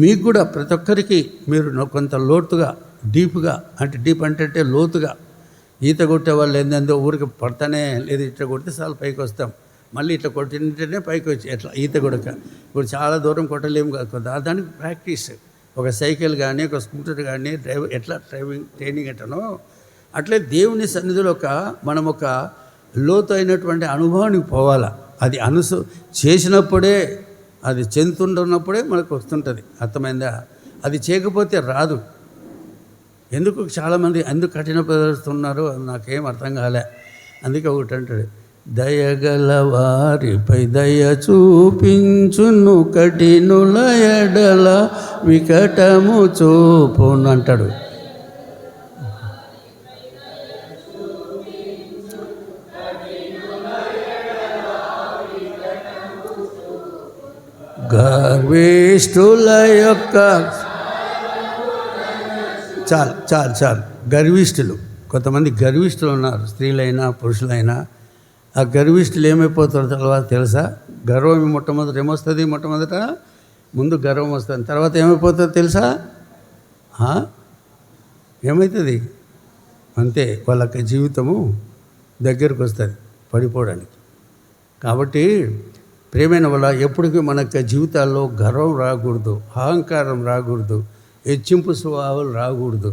మీకు కూడా ప్రతి ఒక్కరికి మీరు కొంత లోతుగా డీప్గా, అంటే డీప్ అంటే లోతుగా ఈత కొట్టే వాళ్ళు ఏంటంటే ఊరికి పడతానే లేదు, ఇట్లా కొడితే చాలా పైకి వస్తాం, మళ్ళీ ఇట్లా కొట్టింటేనే పైకి వచ్చి ఎట్లా ఈత కొడక ఇప్పుడు చాలా దూరం కొట్టలేము కదా, దానికి ప్రాక్టీస్. ఒక సైకిల్ కానీ ఒక స్కూటర్ కానీ ఎట్లా ట్రైనింగ్ ఎట్టనో అట్లే దేవుని సన్నిధిలో మనం ఒక లోతు అయినటువంటి అనుభవానికి పోవాలా. అది చేసినప్పుడే, అది చెందుతున్నప్పుడే మనకు వస్తుంటుంది. అర్థమైందా? అది చేయకపోతే రాదు. ఎందుకు చాలామంది ఎందుకు కఠిన ప్రదర్శిస్తున్నారు నాకేం అర్థం కాలే. అందుకే ఒకటి అంటాడు, దయగల వారిపై దయ చూపించును, కఠినుల ఎడల వికటము చూపును అంటాడు. గర్విష్ఠుల యొక్క చాలు గర్విష్ఠులు, కొంతమంది గర్విష్ఠులు ఉన్నారు, స్త్రీలైనా పురుషులైనా. ఆ గర్విష్ఠులు ఏమైపోతారో తర్వాత తెలుసా? గర్వం మొట్టమొదట ముందు గర్వం వస్తుంది, తర్వాత ఏమైపోతుందో తెలుసా? ఏమవుతుంది అంతే, వాళ్ళకి జీవితము దగ్గరకు వస్తుంది పడిపోవడానికి. కాబట్టి ప్రేమైన వల్ల ఎప్పటికీ మన జీవితాల్లో గర్వం రాకూడదు, అహంకారం రాకూడదు, హెచ్చింపు స్వభావాలు రాకూడదు,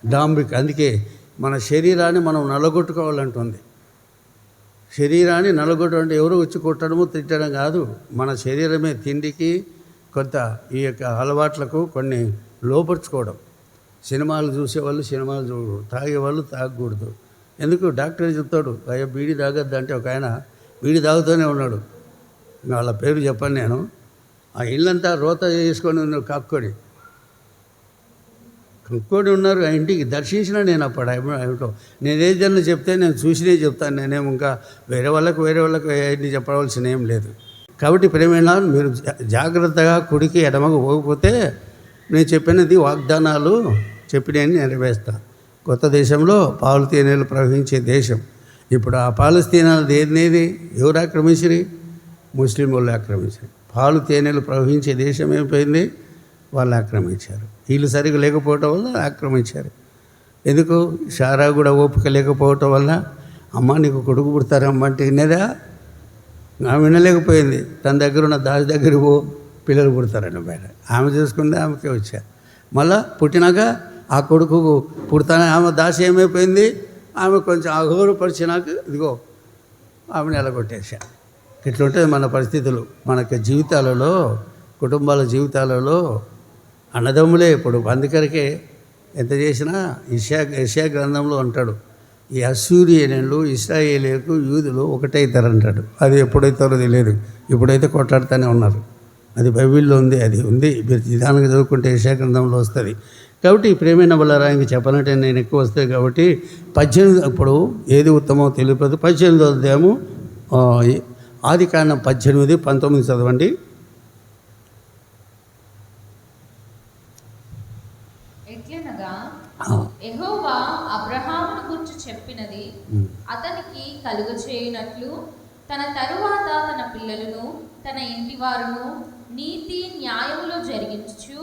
డాంబిక. అందుకే మన శరీరాన్ని మనం నలగొట్టుకోవాలంటుంది. శరీరాన్ని నలగొట్టడం ఎవరు వచ్చి కొట్టడము తిట్టడం కాదు, మన శరీరమే తిండికి కొంత ఈ యొక్క అలవాట్లకు కొన్ని లోపరుచుకోవడం. సినిమాలు చూసేవాళ్ళు సినిమాలు చూడకూడదు, తాగేవాళ్ళు తాగకూడదు. ఎందుకు డాక్టర్ చెప్తాడు, అయ్యా బీడీ తాగద్దు అంటే ఒక ఆయన బీడీ తాగుతూనే ఉన్నాడు. వాళ్ళ పేరు చెప్పాను నేను. ఆ ఇల్లంతా రోత చేసుకొని ఉన్నారు, కక్కొని ఉన్నారు. ఆ ఇంటికి దర్శించిన నేను అప్పుడు ఏమిటో నేను ఏదైనా చెప్తే నేను చూసినే చెప్తాను, నేనేం ఇంకా వేరే వాళ్ళకు ఎన్ని చెప్పవలసిన ఏం లేదు. కాబట్టి ప్రేమైన మీరు జాగ్రత్తగా కుడికి ఎడమకు పోకపోతే నేను చెప్పినది వాగ్దానాలు చెప్పినవి నెరవేరుస్తాను. కొత్త దేశంలో పాలు తేనెలు ప్రవహించే దేశం. ఇప్పుడు ఆ పాలస్తీనాలు ఏది ఎవరు ఆక్రమించిరి? ముస్లిం వాళ్ళు ఆక్రమించారు. పాలు తేనెలు ప్రవహించే దేశం ఏమైపోయింది? వాళ్ళు ఆక్రమించారు. వీళ్ళు సరిగ్గా లేకపోవటం వల్ల ఆక్రమించారు. ఎందుకు? షారా కూడా ఓపిక లేకపోవటం వల్ల, అమ్మ నీకు కొడుకు పుడతారమ్మ అంటే వినేదా? ఆమె వినలేకపోయింది. తన దగ్గర ఉన్న దాసి దగ్గర పిల్లలు పుడతారని బయట ఆమె చూసుకుంటే ఆమెకే వచ్చారు. మళ్ళా పుట్టినాక ఆ కొడుకు పుడతానే ఆమె దాసి ఏమైపోయింది? ఆమె కొంచెం అఘోరపరిచినాక ఇదిగో ఆమెను ఎలగొట్టేశారు. ఇట్లుంటుంది మన పరిస్థితులు. మనకి జీవితాలలో, కుటుంబాల జీవితాలలో అన్నదమ్ములే. ఇప్పుడు అందుకరికే ఎంత చేసినా యెషయా గ్రంథంలో అంటాడు, ఈ అశ్షూరియనులు ఇశ్రాయేలీయులకు యూదులు ఒకటైతారంటాడు. అది ఎప్పుడైతారో తెలియదు. ఇప్పుడైతే కొట్లాడుతూనే ఉన్నారు. అది బైబిల్లో ఉంది, అది ఉంది. మీరు నిదానంగా చదువుకుంటే యెషయా గ్రంథంలో వస్తుంది. కాబట్టి ప్రేమైన వల్లరా ఇంక చెప్పాలంటే నేను ఎక్కువ వస్తాయి కాబట్టి 18 ఇప్పుడు ఏది ఉత్తమో తెలియదు. 18వ అధ్యాయము ఆదికాండం 18:19 చదవండి. ఎట్లనగా యెహోవా అబ్రహామును గురించి చెప్పినది అతనికి కలుగచేయునట్లు తన తరువాత తన పిల్లలను తన ఇంటి వారును నీతి న్యాయములో జరిగించు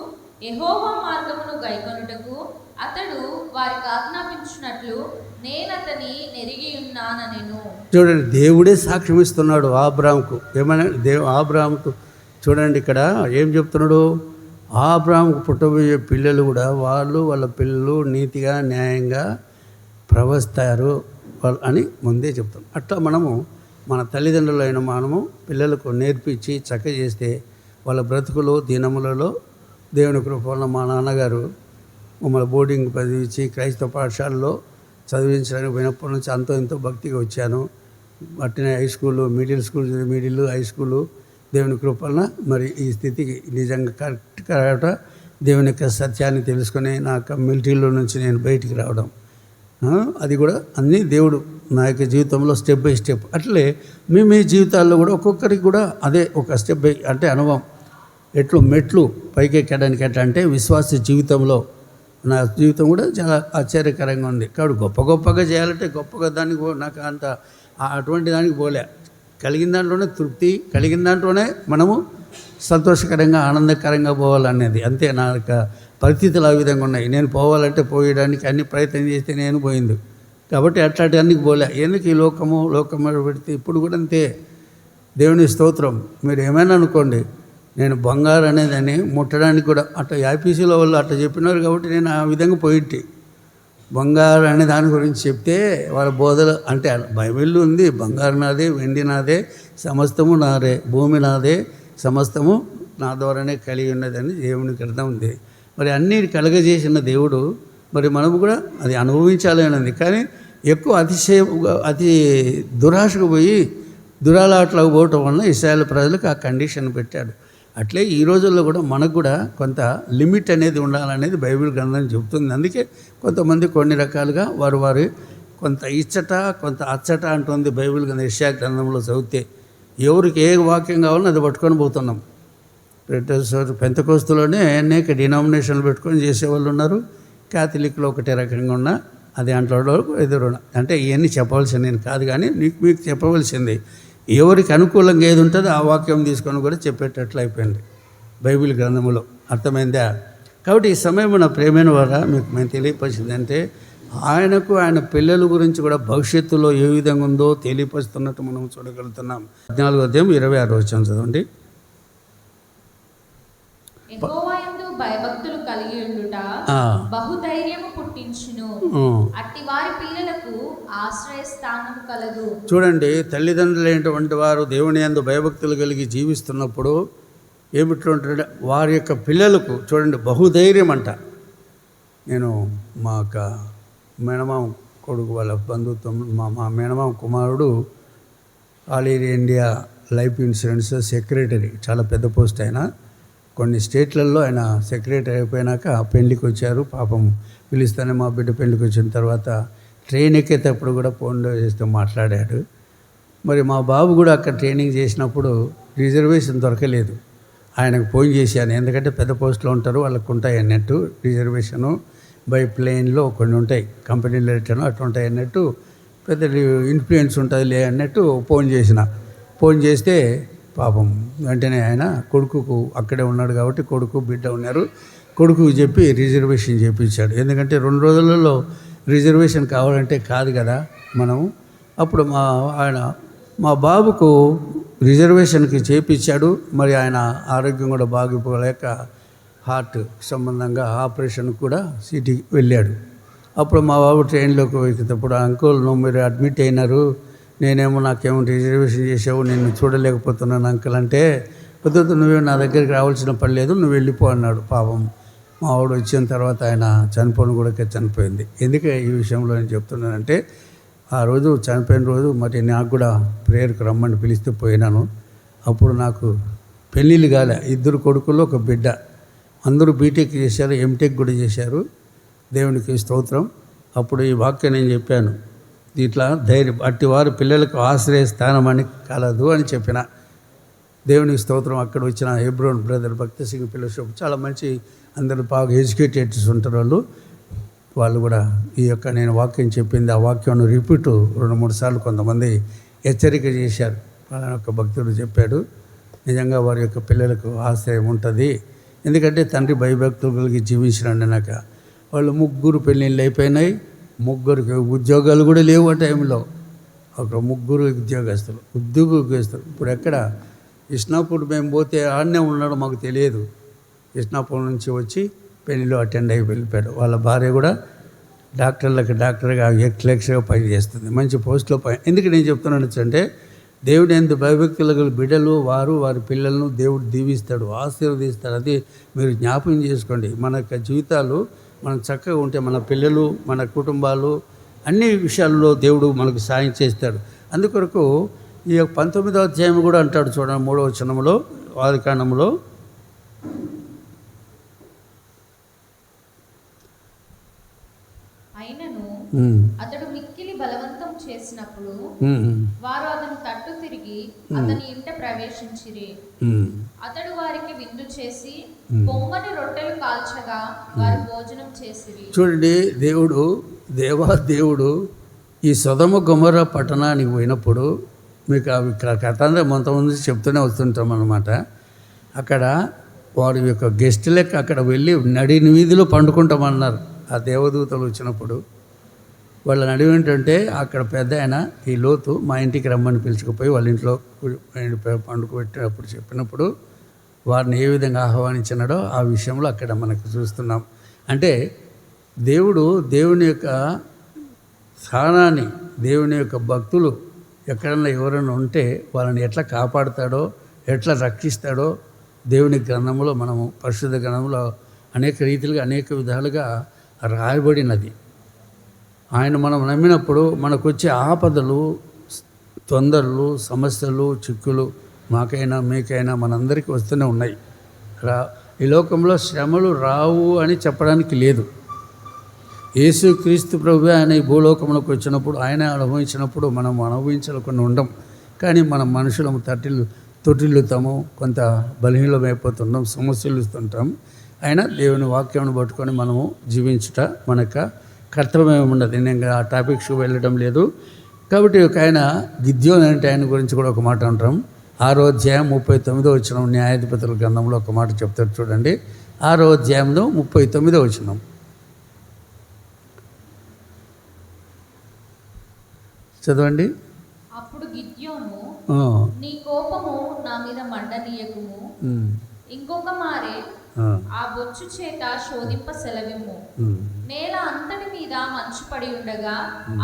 యెహోవా మార్గమును గైకొనుటకు అతడు వారికి ఆజ్ఞాపించినట్లు నేను అతని నెరిగి ఉన్నానెను. చూడండి, దేవుడే సాక్ష్యం ఇస్తున్నాడు అబ్రాహాముకు. ఏమైనా అబ్రాహాముకు చూడండి ఇక్కడ ఏం చెప్తున్నాడు? అబ్రాహాముకు పుట్టబోయే పిల్లలు కూడా వాళ్ళ పిల్లలు నీతిగా న్యాయంగా ప్రవర్తిస్తారు అని ముందే చెప్తాం. అట్లా మనము మన తల్లిదండ్రులైన మనము పిల్లలకు నేర్పించి చక్క చేస్తే వాళ్ళ బ్రతుకులు దినములలో దేవుని కృప వల్ల మా నాన్నగారు మమ్మల్ని బోర్డింగ్ చదివించి క్రైస్తవ పాఠశాలలో చదివించడానికి పోయినప్పటి నుంచి అంతో ఎంతో భక్తిగా వచ్చాను. అట్టినే high school, middle high school దేవుని కృప వలన మరి ఈ స్థితికి నిజంగా కరెక్ట్గా దేవుని యొక్క సత్యాన్ని తెలుసుకొని నా యొక్క మిలిటరీలో నుంచి నేను బయటికి రావడం, అది కూడా అన్నీ దేవుడు నా యొక్క జీవితంలో స్టెప్ బై స్టెప్. అట్లే మీ జీవితాల్లో కూడా ఒక్కొక్కరికి కూడా అదే ఒక స్టెప్ బై అంటే అనుభవం. మెట్లు పైకి ఎక్కడానికి ఎట్లా అంటే విశ్వాస జీవితంలో నా జీవితం కూడా చాలా ఆశ్చర్యకరంగా ఉంది. కాబట్టి గొప్పగా చేయాలంటే గొప్పగా దానికి నాకు అంత అటువంటి దానికి పోలే. కలిగిన దాంట్లోనే తృప్తి, కలిగిన దాంట్లోనే మనము సంతోషకరంగా ఆనందకరంగా పోవాలనేది అంతే. నా యొక్క పరిస్థితులు ఆ విధంగా ఉన్నాయి. నేను పోవాలంటే పోయడానికి అన్ని ప్రయత్నం చేస్తే నేను పోయింది కాబట్టి అట్లాంటి అన్నికి పోలే. ఎందుకు ఈ లోకము పెడితే ఇప్పుడు కూడా అంతే. దేవుని స్తోత్రం. మీరు ఏమైనా అనుకోండి, నేను బంగారు అనేదని ముట్టడానికి కూడా అట్లా ఐపీసీలో వాళ్ళు అట్లా చెప్పినారు కాబట్టి నేను ఆ విధంగా పోయిట్టి బంగారు అనే దాని గురించి చెప్తే వాళ్ళ బోధలు అంటే బైబిల్ ఉంది, బంగారు నాదే, వెండి నాదే, సమస్తము నాదే, భూమి నాదే, సమస్తము నా ద్వారానే కలిగి ఉన్నదని దేవునికి అర్థం ఉంది. మరి అన్నీ కలగజేసిన దేవుడు మరి మనము కూడా అది అనుభవించాలనేది. కానీ ఎక్కువ అతి దురాశకు పోయి దురాలాట్లకు పోవటం వలన ఇశ్రాయేలు ప్రజలకు ఆ కండిషన్ పెట్టాడు. అట్లే ఈ రోజుల్లో కూడా మనకు కూడా కొంత లిమిట్ అనేది ఉండాలనేది బైబిల్ గ్రంథం చెబుతుంది. అందుకే కొంతమంది కొన్ని రకాలుగా వారి కొంత ఇచ్చట కొంత అచ్చట అంటుంది బైబిల్ గ్రంథం. యెషయా గ్రంథంలో చదివితే ఎవరికి ఏ వాక్యం కావాలో అది పట్టుకొని పోతున్నాం. పెంతెకోస్తులోనే అనేక డినామినేషన్లు పెట్టుకొని చేసేవాళ్ళు ఉన్నారు. క్యాథలిక్లో ఒకటే రకంగా ఉన్న అది అంట్లో ఎదురు అంటే ఇవన్నీ చెప్పవలసింది నేను కాదు, కానీ మీకు చెప్పవలసింది ఎవరికి అనుకూలంగా ఏది ఉంటుందో ఆ వాక్యం తీసుకొని కూడా చెప్పేటట్లు అయిపోయింది బైబిల్ గ్రంథంలో. అర్థమైందా? కాబట్టి ఈ సమయం నా ప్రేమైన వారా మీకు మేము తెలియపరిచిందంటే ఆయనకు ఆయన పిల్లల గురించి కూడా భవిష్యత్తులో ఏ విధంగా ఉందో తెలియపరుస్తున్నట్టు మనం చూడగలుగుతున్నాం. 14వ అధ్యాయం 26వ వచనం చదవండి. యెహోవా యందు భయభక్తులు కలిగి ఉండుట బహుధైర్యము పుట్టించును, అట్టి వారి పిల్లలకు ఆశ్రయస్థానం కలదు. చూడండి, తల్లిదండ్రులైనటువంటి వారు దేవుని యందు భయభక్తులు కలిగి జీవిస్తున్నప్పుడు ఏమిటంటే వారి యొక్క పిల్లలకు చూడండి బహుధైర్యం అంట. నేను మా యొక్క మేనమామ కొడుకు వాళ్ళ బంధుత్వం మా మేనమామ కుమారుడు all India life insurance secretary, చాలా పెద్ద పోస్ట్ అయినా కొన్ని స్టేట్లలో ఆయన సెక్రటరీ అయిపోయినాక పెళ్లికి వచ్చారు. పాపం పిలుస్తానే మా బిడ్డ పెళ్లికి వచ్చిన తర్వాత ట్రైన్ ఎక్కేటప్పుడు కూడా ఫోన్లో చేస్తూ మాట్లాడాడు. మరి మా బాబు కూడా అక్కడ ట్రైనింగ్ చేసినప్పుడు రిజర్వేషన్ దొరకలేదు. ఆయనకు ఫోన్ చేశాను, ఎందుకంటే పెద్ద పోస్టులో ఉంటారు, వాళ్ళకు ఉంటాయి అన్నట్టు రిజర్వేషను. బై ప్లేన్లో కొన్ని ఉంటాయి, కంపెనీలో రిటర్న్ అట్లా ఉంటాయి అన్నట్టు, పెద్ద ఇన్ఫ్లుయెన్స్ ఉంటుంది అన్నట్టు ఫోన్ చేస్తే పాపం వెంటనే ఆయన కొడుకుకు అక్కడే ఉన్నాడు కాబట్టి కొడుకు బిడ్డ ఉన్నారు, కొడుకుకు చెప్పి రిజర్వేషన్ చేయించాడు. ఎందుకంటే 2 రోజులలో రిజర్వేషన్ కావాలంటే కాదు కదా మనము. అప్పుడు మా బాబుకు రిజర్వేషన్కి చేయించాడు. మరి ఆయన ఆరోగ్యం కూడా బాగిపోలేక హార్ట్ సంబంధంగా ఆపరేషన్ కూడా సిటీకి వెళ్ళాడు. అప్పుడు మా బాబు ట్రైన్లోకి వచ్చేటప్పుడు అంకుల్ నువ్వు మీరు అడ్మిట్ అయినారు, నేనేమో నాకేమో రిజర్వేషన్ చేసావు, నిన్ను చూడలేకపోతున్నాను అంకుల్ అంటే, పొద్దుతో నువ్వే నా దగ్గరికి రావాల్సిన పని లేదు, నువ్వు వెళ్ళిపో అన్నాడు. పాపం మా వాడు వచ్చిన తర్వాత ఆయన చనిపోయిన కూడా చనిపోయింది. ఎందుకే ఈ విషయంలో నేను చెప్తున్నానంటే ఆ రోజు చనిపోయిన రోజు మరి నాకు కూడా ప్రేయర్కి రమ్మని పిలిస్తే పోయినాను. అప్పుడు నాకు పెళ్ళిళ్ళు కాలే, 2 కొడుకులు 1 బిడ్డ, అందరూ బీటెక్ చేశారు, ఎంటెక్ కూడా చేశారు. దేవునికి స్తోత్రం. అప్పుడు ఈ వాక్యం నేను చెప్పాను, ఇట్లా ధైర్యం అట్టి వారి పిల్లలకు ఆశ్రయ స్థానం అని కలదు అని చెప్పిన. దేవునికి స్తోత్రం. అక్కడ వచ్చిన హెబ్రోన్ బ్రదర్ భక్తి సింగ్ ఫెలోషిప్ చాలా మంచి, అందరూ బాగా ఎడ్యుకేటెడ్స్ ఉంటారు వాళ్ళు కూడా ఈ యొక్క నేను వాక్యం చెప్పింది ఆ వాక్యం రిపీట్ 2-3 సార్లు కొంతమంది హెచ్చరిక చేశారు. వాళ్ళ యొక్క భక్తుడు చెప్పాడు, నిజంగా వారి యొక్క పిల్లలకు ఆశ్రయం ఉంటుంది. ఎందుకంటే తండ్రి భయభక్తులు కలిగి జీవించినాడు. నాకు వాళ్ళు 3 పెళ్ళిళ్ళు అయిపోయినాయి, 3 ఉద్యోగాలు కూడా లేవు ఆ టైంలో. ఒక 3 ఉద్యోగస్తులు. ఇప్పుడు ఎక్కడ ఇస్నాపూర్ మేము పోతే ఆడనే ఉన్నాడు, మాకు తెలియదు. ఇస్నాపూర్ నుంచి వచ్చి పెళ్లిలో అటెండ్ అయ్యి వెళ్ళిపోయాడు. వాళ్ళ భార్య కూడా డాక్టర్గా ఎక్స్‌గా పని చేస్తుంది, మంచి పోస్ట్లో పని. ఎందుకు నేను చెప్తున్నాను అంటే దేవుడు ఎందు భయభక్తుల బిడ్డలు వారి పిల్లలను దేవుడు దీవిస్తాడు, ఆశీర్వదిస్తాడు. అది మీరు జ్ఞాపకం చేసుకోండి. మన యొక్క జీవితాలు మనం చక్కగా ఉంటే మన పిల్లలు మన కుటుంబాలు అన్ని విషయాల్లో దేవుడు మనకు సాయం చేస్తాడు. అందుకొరకు ఈ 19వ అధ్యాయం కూడా అంటాడు చూడండి, 3వ వచనంలో ఆదికాండంలో, అయినను అతడు మిక్కిలి బలవంతం చేసినప్పుడు వారు అతని తట్టు తిరిగి అతని ఇంట ప్రవేశించిరి. అతడు వారికి విందు చేసి పొంగని రొట్టెలు కాల్చగా వారు భోజనం చేసిరి. చూడండి, దేవుడు ఈ సొదొమ గొమొర్రా పట్టణానికి పోయినప్పుడు మీకు అవి కథ అంతా కొంతమంది చెప్తూనే వస్తుంటాం అన్నమాట. అక్కడ వారి యొక్క గెస్ట్ లెక్క అక్కడ వెళ్ళి నడి వీధిలో పండుకుంటామన్నారు. ఆ దేవదూతలు వచ్చినప్పుడు వాళ్ళ నడివి ఏంటంటే అక్కడ పెద్ద ఆయన ఈ లోతు మా ఇంటికి రమ్మని పిలుచుకుపోయి వాళ్ళ ఇంట్లో పండుకోబెట్టినప్పుడు చెప్పినప్పుడు వారిని ఏ విధంగా ఆహ్వానించినాడో ఆ విషయంలో అక్కడ మనకు చూస్తున్నాం. అంటే దేవుని యొక్క స్థానాన్ని, దేవుని యొక్క భక్తులు ఎక్కడన్నా ఎవరైనా ఉంటే వాళ్ళని ఎట్లా కాపాడుతాడో, ఎట్లా రక్షిస్తాడో దేవుని గ్రంథంలో మనము పరిశుద్ధ గ్రంథంలో అనేక రీతిలుగా అనేక విధాలుగా రాయబడినది. ఆయన మనం నమ్మినప్పుడు మనకు వచ్చే ఆపదలు, తొందరలు, సమస్యలు, చిక్కులు మాకైనా మీకైనా మనందరికీ వస్తూనే ఉన్నాయి. ఈ లోకంలో శ్రమలు రావు అని చెప్పడానికి లేదు. యేసుక్రీస్తు ప్రభువే ఆయన ఈ భూలోకంలోకి వచ్చినప్పుడు ఆయన అనుభవించినప్పుడు మనం అనుభవించకుండా ఉండం. కానీ మనం మనుషులము తొట్టిల్లుతాము, కొంత బలహీనమైపోతుంటాం, సమస్యలు ఇస్తుంటాం. అయినా దేవుని వాక్యాన్ని పట్టుకొని మనము జీవించుట మనకు కర్తవ్యం ఉండదు. నేను ఆ టాపిక్స్కి వెళ్ళడం లేదు. కాబట్టి ఒక ఆయన గిద్యోను అంటే ఆయన గురించి కూడా ఒక మాట అంటాం. 6వ అధ్యాయం 39వ వచనం న్యాయాధిపతుల గ్రంథంలో ఒక మాట చెప్తారు చూడండి. 6వ అధ్యాయంలో 39వ వచనం చదవండి. అప్పుడు గిద్యోను, నీ కోపము నా మీద మండనీయకుము, ఇంకొక మారే ఆ బొచ్చు చేత శోధింప సెలవిమ్ము. నేల అంతటి మీద మంచు పడి ఉండగా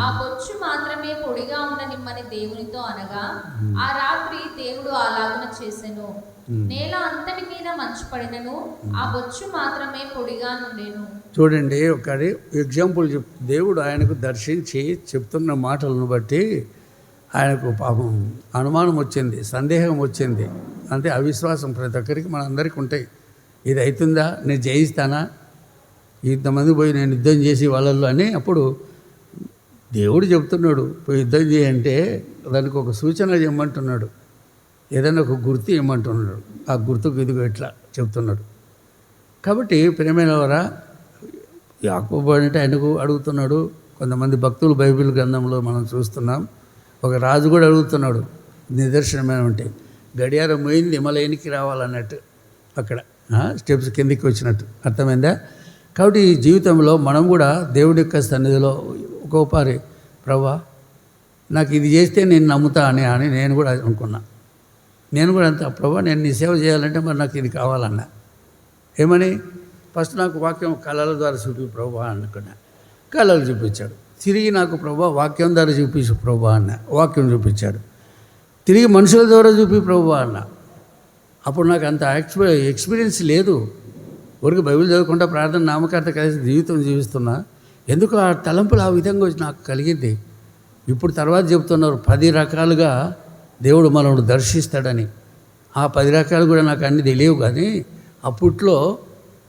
ఆ బొచ్చు మాత్రమే పొడిగా ఉండనిమ్మని దేవునితో అనగా ఆ రాత్రి దేవుడు అలాగున చేసెను. నేల అంతటి మీద మంచు పడినను ఆ బొచ్చు మాత్రమే పొడిగా నుండెను. చూడండి, ఒక ఎగ్జాంపుల్ దేవుడు ఆయనకు దర్శించి చెప్తున్న మాటలను బట్టి ఆయనకు పాపం అనుమానం వచ్చింది, సందేహం వచ్చింది. అంటే అవిశ్వాసం ప్రతి ఒక్కరికి మనందరికీ ఉంటాయి. ఇది అవుతుందా, నేను జయిస్తానా, ఇంతమంది పోయి నేను యుద్ధం చేసి వాళ్ళల్లో అని. అప్పుడు దేవుడు చెప్తున్నాడు, పోయి యుద్ధం చేయంటే దానికి ఒక సూచన ఇవ్వమంటున్నాడు, ఏదైనా ఒక గుర్తు ఇవ్వమంటున్నాడు. ఆ గుర్తుకు ఇదిగో ఇట్లా చెప్తున్నాడు. కాబట్టి ప్రియమైన వారా, యాకోబు అంటే ఆయనకు అడుగుతున్నాడు. కొంతమంది భక్తులు బైబిల్ గ్రంథంలో మనం చూస్తున్నాం. ఒక రాజు కూడా అడుగుతున్నాడు, నిదర్శనమైన ఉంటే గడియారం పోయింది మళ్ళీ ఎనికి రావాలన్నట్టు, అక్కడ స్టెప్స్ కిందికి వచ్చినట్టు. అర్థమైందా? కాబట్టి ఈ జీవితంలో మనం కూడా దేవుడి యొక్క సన్నిధిలో ఒక్కోపారి ప్రభువా నాకు ఇది చేస్తే నేను నమ్ముతా అని నేను కూడా అనుకున్నా. నేను కూడా అంత ప్రభువా నేను నీ సేవ చేయాలంటే మరి నాకు ఇది కావాలన్నా. ఏమని ఫస్ట్ నాకు వాక్యం కళల ద్వారా చూపి ప్రభువా అనుకున్నా. కళలు చూపించాడు. తిరిగి నాకు ప్రభువా వాక్యం ద్వారా చూపించు ప్రభువా అన్న. వాక్యం చూపించాడు. తిరిగి మనుషుల ద్వారా చూపి ప్రభువా అన్న. అప్పుడు నాకు అంత ఎక్స్పీరియన్స్ లేదు. ఊరికి బైబిల్ చదువుకుంటా ప్రార్థన నామకర్త కలిసి జీవితం జీవిస్తున్నా. ఎందుకు ఆ తలంపులు ఆ విధంగా వచ్చి నాకు కలిగింది. ఇప్పుడు తర్వాత చెప్తున్నారు 10 రకాలుగా దేవుడు మనల్ని దర్శిస్తాడని. ఆ 10 రకాలు కూడా నాకు అన్నీ తెలియవు. కానీ అప్పట్లో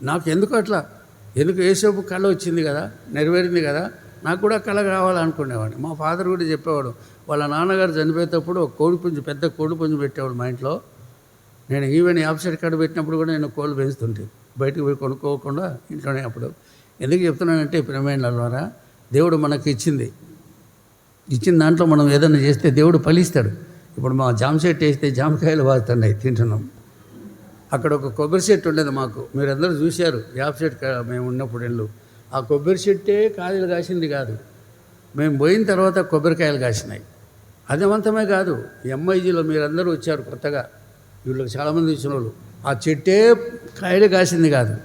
నాకు ఎందుకు అట్లా, ఎందుకు యేసోపు కళ వచ్చింది కదా, నెరవేరింది కదా, నాకు కూడా కళ కావాలనుకునేవాడిని. మా ఫాదర్ కూడా చెప్పేవాడు, వాళ్ళ నాన్నగారు చనిపోయేటప్పుడు కోడిపుంజు, పెద్ద కోడిపుంజు పెట్టేవాడు మా ఇంట్లో. నేను ఈవెన్ ఆఫీసర్ కార్డు పెట్టినప్పుడు కూడా నేను కోళ్ళు పెంచుతుంటే బయటకు పోయి కొనుక్కోకుండా ఇంట్లోనే. అప్పుడు ఎందుకు చెప్తున్నానంటే ప్రేమైన ద్వారా దేవుడు మనకి ఇచ్చిన దాంట్లో మనం ఏదైనా చేస్తే దేవుడు ఫలిస్తాడు. ఇప్పుడు మా జామ చెట్టు వేస్తే జామకాయలు వాడుతున్నాయి, తింటున్నాం. అక్కడ ఒక కొబ్బరి చెట్టు ఉండేది మాకు, మీరందరూ చూశారు. యాప చెట్టు మేము ఉన్నప్పుడు ఇల్లు. ఆ కొబ్బరి చెట్టే కాయలు కాసింది కాదు, మేము పోయిన తర్వాత కొబ్బరికాయలు కాసినాయి. అదేమంతమే కాదు, ఎంఐజీలో మీరందరూ వచ్చారు కొత్తగా, వీళ్ళకి చాలామంది ఇచ్చిన వాళ్ళు. ఆ చెట్టే కాయలు కాసింది కాదు.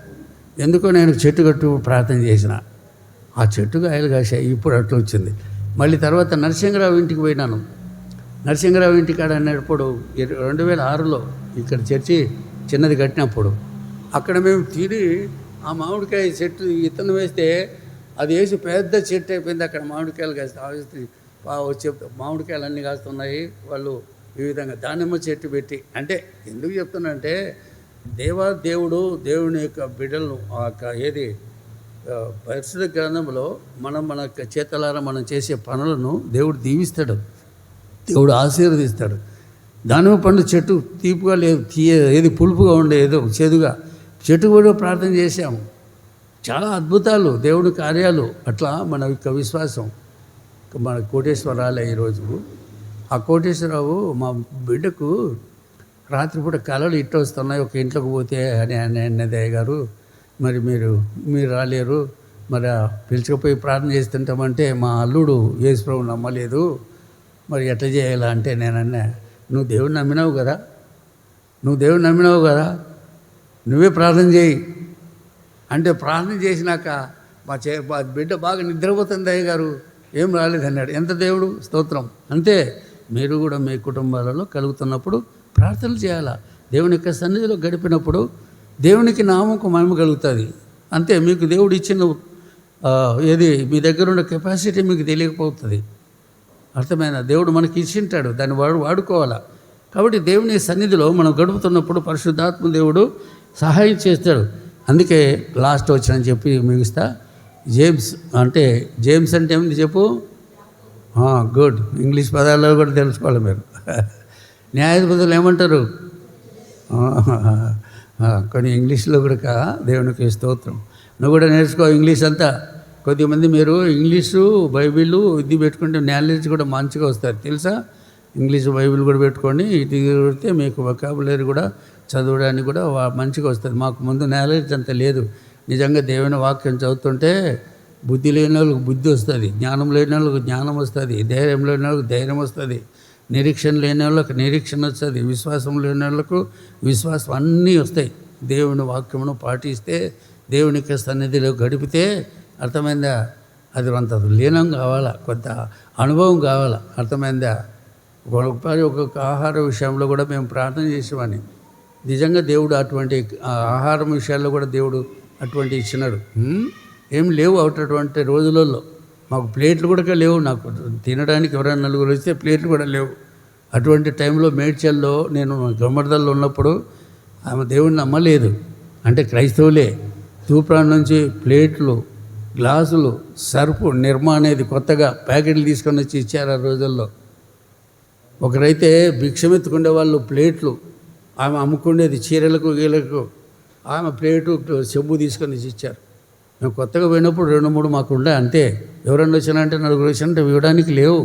ఎందుకో నేను చెట్టు కట్టు ప్రార్థన చేసిన, ఆ చెట్టు కాయలు కాసాయి. ఇప్పుడు అట్లా వచ్చింది. మళ్ళీ తర్వాత నరసింహరావు ఇంటికి పోయినాను. నరసింహరావు ఇంటికాడ అన్నప్పుడు 2006లో ఇక్కడ చర్చి చిన్నది కట్టినప్పుడు అక్కడ మేము తిని ఆ మామిడికాయ చెట్టు ఇత్తనం వేస్తే అది వేసి పెద్ద చెట్టు అయిపోయింది. అక్కడ మామిడికాయలు కాస్తే వచ్చే మామిడికాయలు అన్నీ కాస్తున్నాయి. వాళ్ళు ఈ విధంగా దానిమ్మ చెట్టు పెట్టి, అంటే ఎందుకు చెప్తున్నానంటే దేవుని యొక్క బిడ్డలను ఆ యొక్క ఏది పరిశుద్ధ గ్రంథంలో మన చేతలారా మనం చేసే పనులను దేవుడు దీవిస్తాడు, దేవుడు ఆశీర్వదిస్తాడు. దానిమ్మ పండు చెట్టు తీపుగా లేదు, ఏది పులుపుగా ఉండే, ఏదో చేదుగా, చెట్టు కూడా ప్రార్థన చేశాము. చాలా అద్భుతాలు, దేవుడి కార్యాలు. అట్లా మన యొక్క విశ్వాసం. మన కోటేశ్వరరాలే ఈరోజు. ఆ కోటేశ్వరరావు మా బిడ్డకు రాత్రిపూట కళలు ఇట్ట వస్తున్నాయి, ఒక ఇంట్లోకి పోతే అని అన్నదయ్య గారు, మరి మీరు రాలేరు, మరి పిలుచుకుపోయి ప్రార్థన చేస్తుంటామంటే మా అల్లుడు యేసుప్రభు నమ్మలేదు, మరి ఎట్లా చేయాలా అంటే నేనన్నా, నువ్వు దేవుడిని నమ్మినావు కదా, నువ్వే ప్రార్థన చేయి అంటే ప్రార్థన చేసినాక మా బిడ్డ బాగా నిద్రపోతుంది అయ్య గారు, ఏం రాలేదన్నాడు. ఎంత దేవుడు స్తోత్రం. అంతే, మీరు కూడా మీ కుటుంబాలలో కలుగుతున్నప్పుడు ప్రార్థనలు చేయాలా. దేవుని యొక్క సన్నిధిలో గడిపినప్పుడు దేవునికి నామకు మహిమ కలుగుతుంది. అంతే, మీకు దేవుడు ఇచ్చిన ఏది మీ దగ్గర ఉన్న కెపాసిటీ మీకు తెలియకపోతుంది. అర్థమైనా? దేవుడు మనకి ఇచ్చింటాడు, దాన్ని వాడుకోవాలా. కాబట్టి దేవుని సన్నిధిలో మనం గడుపుతున్నప్పుడు పరిశుద్ధాత్మ దేవుడు సహాయం చేస్తాడు. అందుకే లాస్ట్ వచ్చినని చెప్పి ముగిస్తా. జేమ్స్ అంటే ఏమిటి చెప్పు? గుడ్, ఇంగ్లీష్ పదాల్లో కూడా తెలుసుకోవాలి మీరు. న్యాయాధిపతులు ఏమంటారు? కొన్ని ఇంగ్లీష్లో కూడా దేవునికి స్తోత్రం. నువ్వు కూడా నేర్చుకో ఇంగ్లీష్ అంతా. కొద్దిమంది మీరు ఇంగ్లీషు బైబిల్ ఇది పెట్టుకుంటే నాలెడ్జ్ కూడా మంచిగా వస్తుంది తెలుసా. ఇంగ్లీష్ బైబిల్ కూడా పెట్టుకోండి, ఇది పెడితే మీకు వొకాబులరీ కూడా చదవడానికి కూడా మంచిగా వస్తుంది. మాకు ముందు నాలెడ్జ్ అంత లేదు. నిజంగా దేవుని వాక్యం చదువుతుంటే బుద్ధి లేని వాళ్ళకి బుద్ధి వస్తుంది, జ్ఞానం లేని వాళ్ళకి జ్ఞానం వస్తుంది, ధైర్యం లేని వాళ్ళకి ధైర్యం వస్తుంది, నిరీక్షణ లేని వాళ్ళకి నిరీక్షణ వస్తుంది, విశ్వాసం లేని వాళ్ళకు విశ్వాసం, అన్నీ వస్తాయి. దేవుని వాక్యమును పాటిస్తే, దేవునికి సన్నిధిలో గడిపితే, అర్థమైందా? అది అంత లీనం కావాలా, కొంత అనుభవం కావాలా. అర్థమైందా? ఒక్కొక్క ఆహార విషయంలో కూడా మేము ప్రార్థన చేసేవాడిని. నిజంగా దేవుడు అటువంటి ఆహారం విషయాల్లో కూడా దేవుడు అటువంటి ఇచ్చినాడు. ఏం లేవు అటువంటి రోజులలో. మాకు ప్లేట్లు కూడా లేవు. నాకు తినడానికి ఎవరైనా నలుగురు వస్తే ప్లేట్లు కూడా లేవు. అటువంటి టైంలో మేడ్చల్లో నేను గమ్మర్దల్లో ఉన్నప్పుడు ఆమె దేవుడిని నమ్మలేదు. అంటే క్రైస్తవులే. తూప్రాన్ నుంచి ప్లేట్లు, గ్లాసులు, సర్పు, నిర్మా అనేది కొత్తగా ప్యాకెట్లు తీసుకొని వచ్చి ఇచ్చారు ఆ రోజుల్లో. ఒకరైతే భిక్షమెత్తుకునే వాళ్ళు ప్లేట్లు, ఆమె అమ్ముకునేది చీరలకు గీలకు, ఆమె ప్లేటు చెంబు తీసుకొని ఇచ్చారు. మేము కొత్తగా పోయినప్పుడు 2-3 మాకు ఉండే, అంతే. ఎవరన్నా వచ్చినంటే నలుగురు వచ్చినంటే ఇవ్వడానికి లేవు.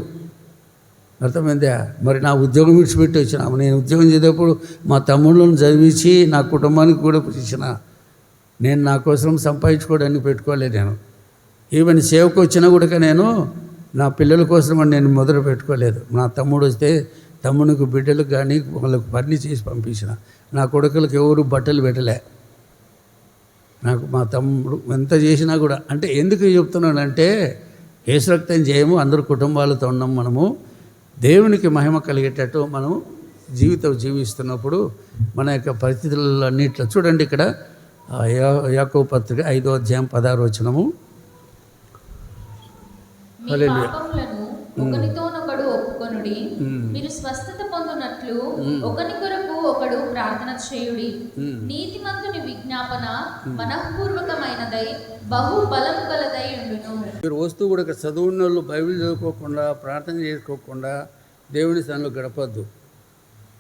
అర్థమైందా? మరి నా ఉద్యోగం విడిచిపెట్టి వచ్చిన, నేను ఉద్యోగం చేసేటప్పుడు మా తమ్ముళ్ళను చదివించి నా కుటుంబానికి కూడా ఇచ్చిన. నేను నా కోసం సంపాదించుకోవడానికి పెట్టుకోలేదు. నేను ఈవెన్ సేవకు వచ్చినా కూడా నేను నా పిల్లల కోసం నేను మొదలు పెట్టుకోలేదు. నా తమ్ముడు వస్తే తమ్మునికి బిడ్డలకు కానీ వాళ్ళకు పని చేసి పంపించిన. నా కొడుకులకు ఎవరు బట్టలు పెట్టలే. నాకు మా తమ్ముడు ఎంత చేసినా కూడా. అంటే ఎందుకు చెప్తున్నానంటే, యేసు రక్తం చేయము, అందరు కుటుంబాలతో ఉన్నాం. మనము దేవునికి మహిమ కలిగేటట్టు మనం జీవిస్తున్నప్పుడు మన యొక్క పరిస్థితులన్నిట్లో చూడండి. ఇక్కడ యాకోబు పత్రిక 5వ అధ్యాయం 16వ వచనము. ఒకనితోనొకడు ఒప్పుకొనుడి, మీరు స్వస్థత పొందునట్లు ఒకని కొరకు ఒకడు ప్రార్థన చేయుడి. నీతిమంతుని విజ్ఞాపన మనఃపూర్వకమైనదై బహు బలము గలదై ఉండును. మీరు వస్తూ కూడా చదువున్న వాళ్ళు బైబిల్ చదువుకోకుండా, ప్రార్థన చేసుకోకుండా దేవుని సన్నిధిలో గడపద్దు.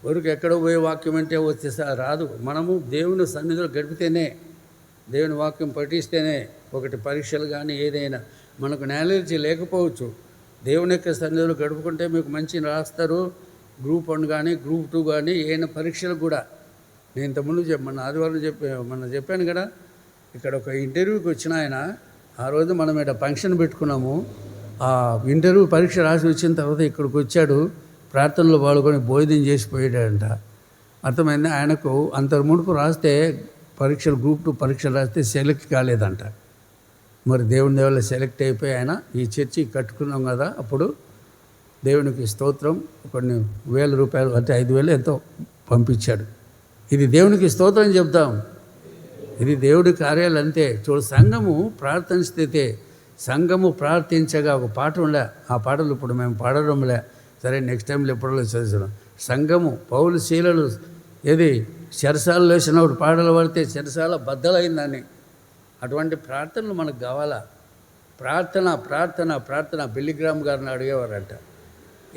ఊరికి ఎక్కడో పోయే వాక్యం అంటే వస్తే రాదు. మనము దేవుని సన్నిధిలో గడిపితేనే, దేవుని వాక్యం పఠిస్తేనే, ఒకటి పరీక్షలు కానీ ఏదైనా మనకు నాలెడ్జ్ లేకపోవచ్చు. దేవుని యొక్క సన్నిధిలో గడుపుకుంటే మీకు మంచి రాస్తారు. గ్రూప్ 1 కానీ గ్రూప్ 2 కానీ ఏదైనా పరీక్షలకు కూడా. నేను ఇంతకుముందు మన ఆదివారం చెప్పాను కదా, ఇక్కడ ఒక ఇంటర్వ్యూకి వచ్చిన ఆయన, ఆ రోజు మనం ఇక్కడ ఫంక్షన్ పెట్టుకున్నాము. ఆ ఇంటర్వ్యూ పరీక్ష రాసి వచ్చిన తర్వాత ఇక్కడికి వచ్చాడు, ప్రార్థనలో పాల్గొని భోజనం చేసిపోయాడంట. అర్థమైంది? ఆయనకు అంత మునుపు రాస్తే పరీక్షలు, గ్రూప్ 2 పరీక్షలు రాస్తే సెలెక్ట్ కాలేదంట. మరి దేవుని వల్ల సెలెక్ట్ అయిపోయి ఆయన ఈ చర్చి కట్టుకున్నాం కదా, అప్పుడు దేవునికి స్తోత్రం, కొన్ని ₹1000 అంటే 5,000 ఎంతో పంపించాడు. ఇది దేవునికి స్తోత్రం చెప్తాం. ఇది దేవుడి కార్యాలు అంతే. చూడు, సంఘము ప్రార్థన స్థితే. సంఘము ప్రార్థించగా ఒక పాట ఉండే, ఆ పాటలు ఇప్పుడు మేము పాడడంలే. సరే, నెక్స్ట్ టైంలో ఎప్పుడో చదువుతున్నాం. సంఘము పౌలు శీలలు ఏది చెరసాలలో వేసినప్పుడు పాటలు పడితే చెరసాల బద్దలైందని. అటువంటి ప్రార్థనలు మనకు కావాలా. ప్రార్థన ప్రార్థన ప్రార్థన. బిల్లిగ్రామ్ గారిని అడిగేవారంట,